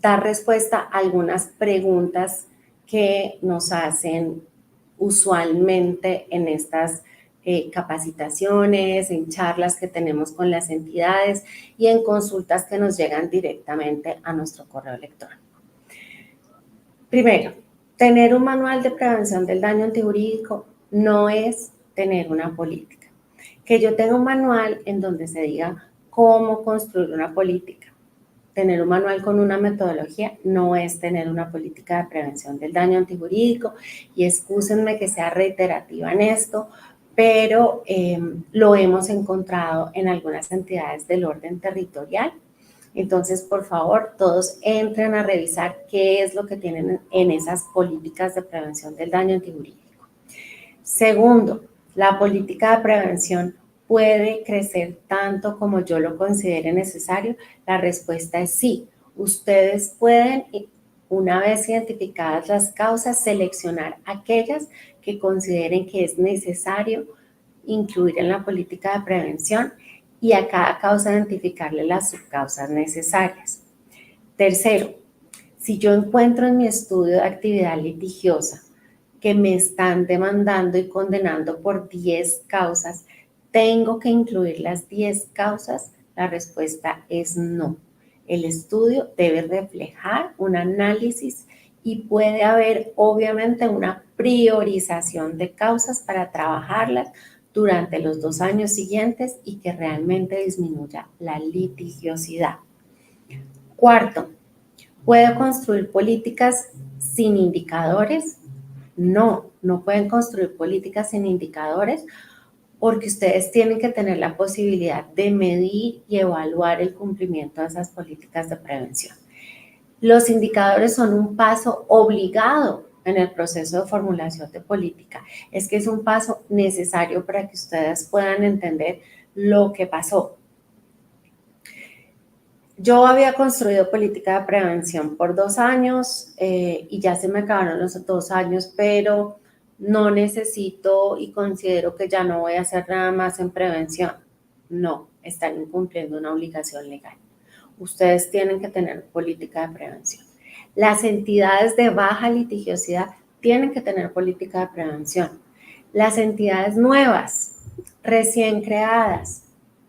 dar respuesta a algunas preguntas que nos hacen usualmente en estas capacitaciones, en charlas que tenemos con las entidades y en consultas que nos llegan directamente a nuestro correo electrónico. Primero, tener un manual de prevención del daño antijurídico no es tener una política. Que yo tenga un manual en donde se diga cómo construir una política, tener un manual con una metodología no es tener una política de prevención del daño antijurídico, y excúsenme que sea reiterativa en esto, pero lo hemos encontrado en algunas entidades del orden territorial. Entonces, por favor, todos entren a revisar qué es lo que tienen en esas políticas de prevención del daño antijurídico. Segundo, la política de prevención puede crecer tanto como yo lo considere necesario. La respuesta es sí. Ustedes pueden, una vez identificadas las causas, seleccionar aquellas que consideren que es necesario incluir en la política de prevención y a cada causa identificarle las subcausas necesarias. Tercero, si yo encuentro en mi estudio de actividad litigiosa que me están demandando y condenando por 10 causas, ¿tengo que incluir las 10 causas? La respuesta es no. El estudio debe reflejar un análisis y puede haber obviamente una priorización de causas para trabajarlas durante los 2 años siguientes y que realmente disminuya la litigiosidad. Cuarto, ¿puedo construir políticas sin indicadores? No, no pueden construir políticas sin indicadores porque ustedes tienen que tener la posibilidad de medir y evaluar el cumplimiento de esas políticas de prevención. Los indicadores son un paso obligado en el proceso de formulación de política. Es que es un paso necesario para que ustedes puedan entender lo que pasó. Yo había construido política de prevención por 2 años y ya se me acabaron los 2 años, pero no necesito y considero que ya no voy a hacer nada más en prevención. No, están incumpliendo una obligación legal. Ustedes tienen que tener política de prevención. Las entidades de baja litigiosidad tienen que tener política de prevención. Las entidades nuevas, recién creadas,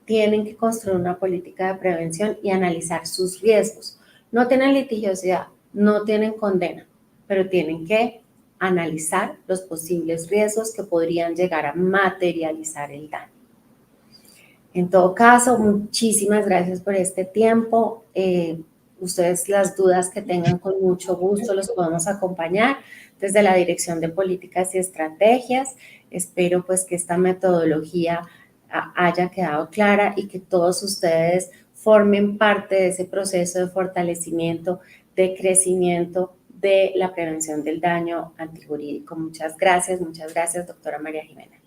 tienen que construir una política de prevención y analizar sus riesgos. No tienen litigiosidad, no tienen condena, pero tienen que analizar los posibles riesgos que podrían llegar a materializar el daño. En todo caso, muchísimas gracias por este tiempo. Ustedes las dudas que tengan, con mucho gusto los podemos acompañar desde la Dirección de Políticas y Estrategias. Espero pues que esta metodología haya quedado clara y que todos ustedes formen parte de ese proceso de fortalecimiento, de crecimiento de la prevención del daño antijurídico. Muchas gracias, doctora María Jimena.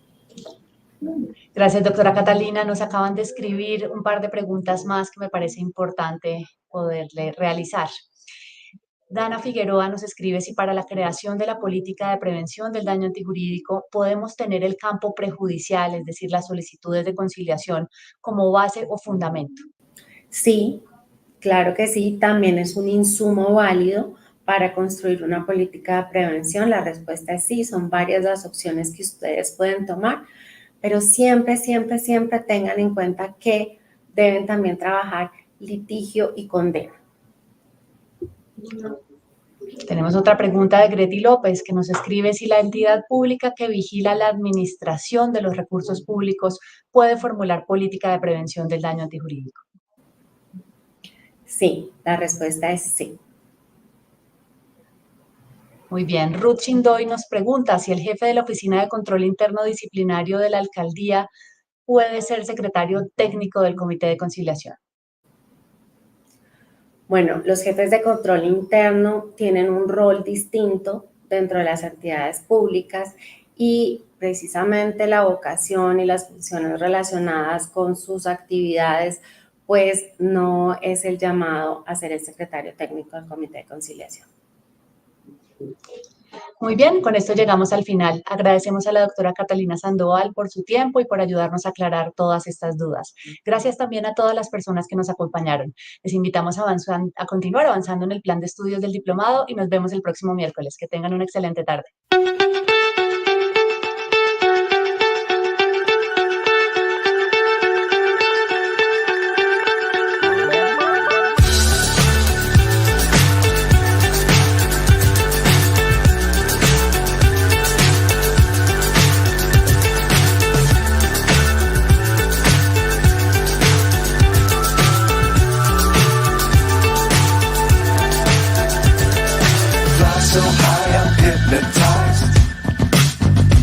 Gracias, doctora Catalina. Nos acaban de escribir un par de preguntas más que me parece importante poderle realizar. Dana Figueroa nos escribe si para la creación de la política de prevención del daño antijurídico podemos tener el campo prejudicial, es decir, las solicitudes de conciliación, como base o fundamento. Sí, claro que sí, también es un insumo válido para construir una política de prevención. La respuesta es sí, son varias las opciones que ustedes pueden tomar, pero siempre, siempre, siempre tengan en cuenta que deben también trabajar litigio y condena. Tenemos otra pregunta de Greti López, que nos escribe si la entidad pública que vigila la administración de los recursos públicos puede formular política de prevención del daño antijurídico. Sí, la respuesta es sí. Muy bien, Ruth Chindoy nos pregunta si el jefe de la Oficina de Control Interno Disciplinario de la Alcaldía puede ser secretario técnico del Comité de Conciliación. Bueno, los jefes de control interno tienen un rol distinto dentro de las entidades públicas y precisamente la vocación y las funciones relacionadas con sus actividades, pues no es el llamado a ser el secretario técnico del Comité de Conciliación. Muy bien, con esto llegamos al final. Agradecemos a la doctora Catalina Sandoval por su tiempo y por ayudarnos a aclarar todas estas dudas. Gracias también a todas las personas que nos acompañaron. Les invitamos a continuar avanzando en el plan de estudios del diplomado y nos vemos el próximo miércoles. Que tengan una excelente tarde. So high, I'm hypnotized.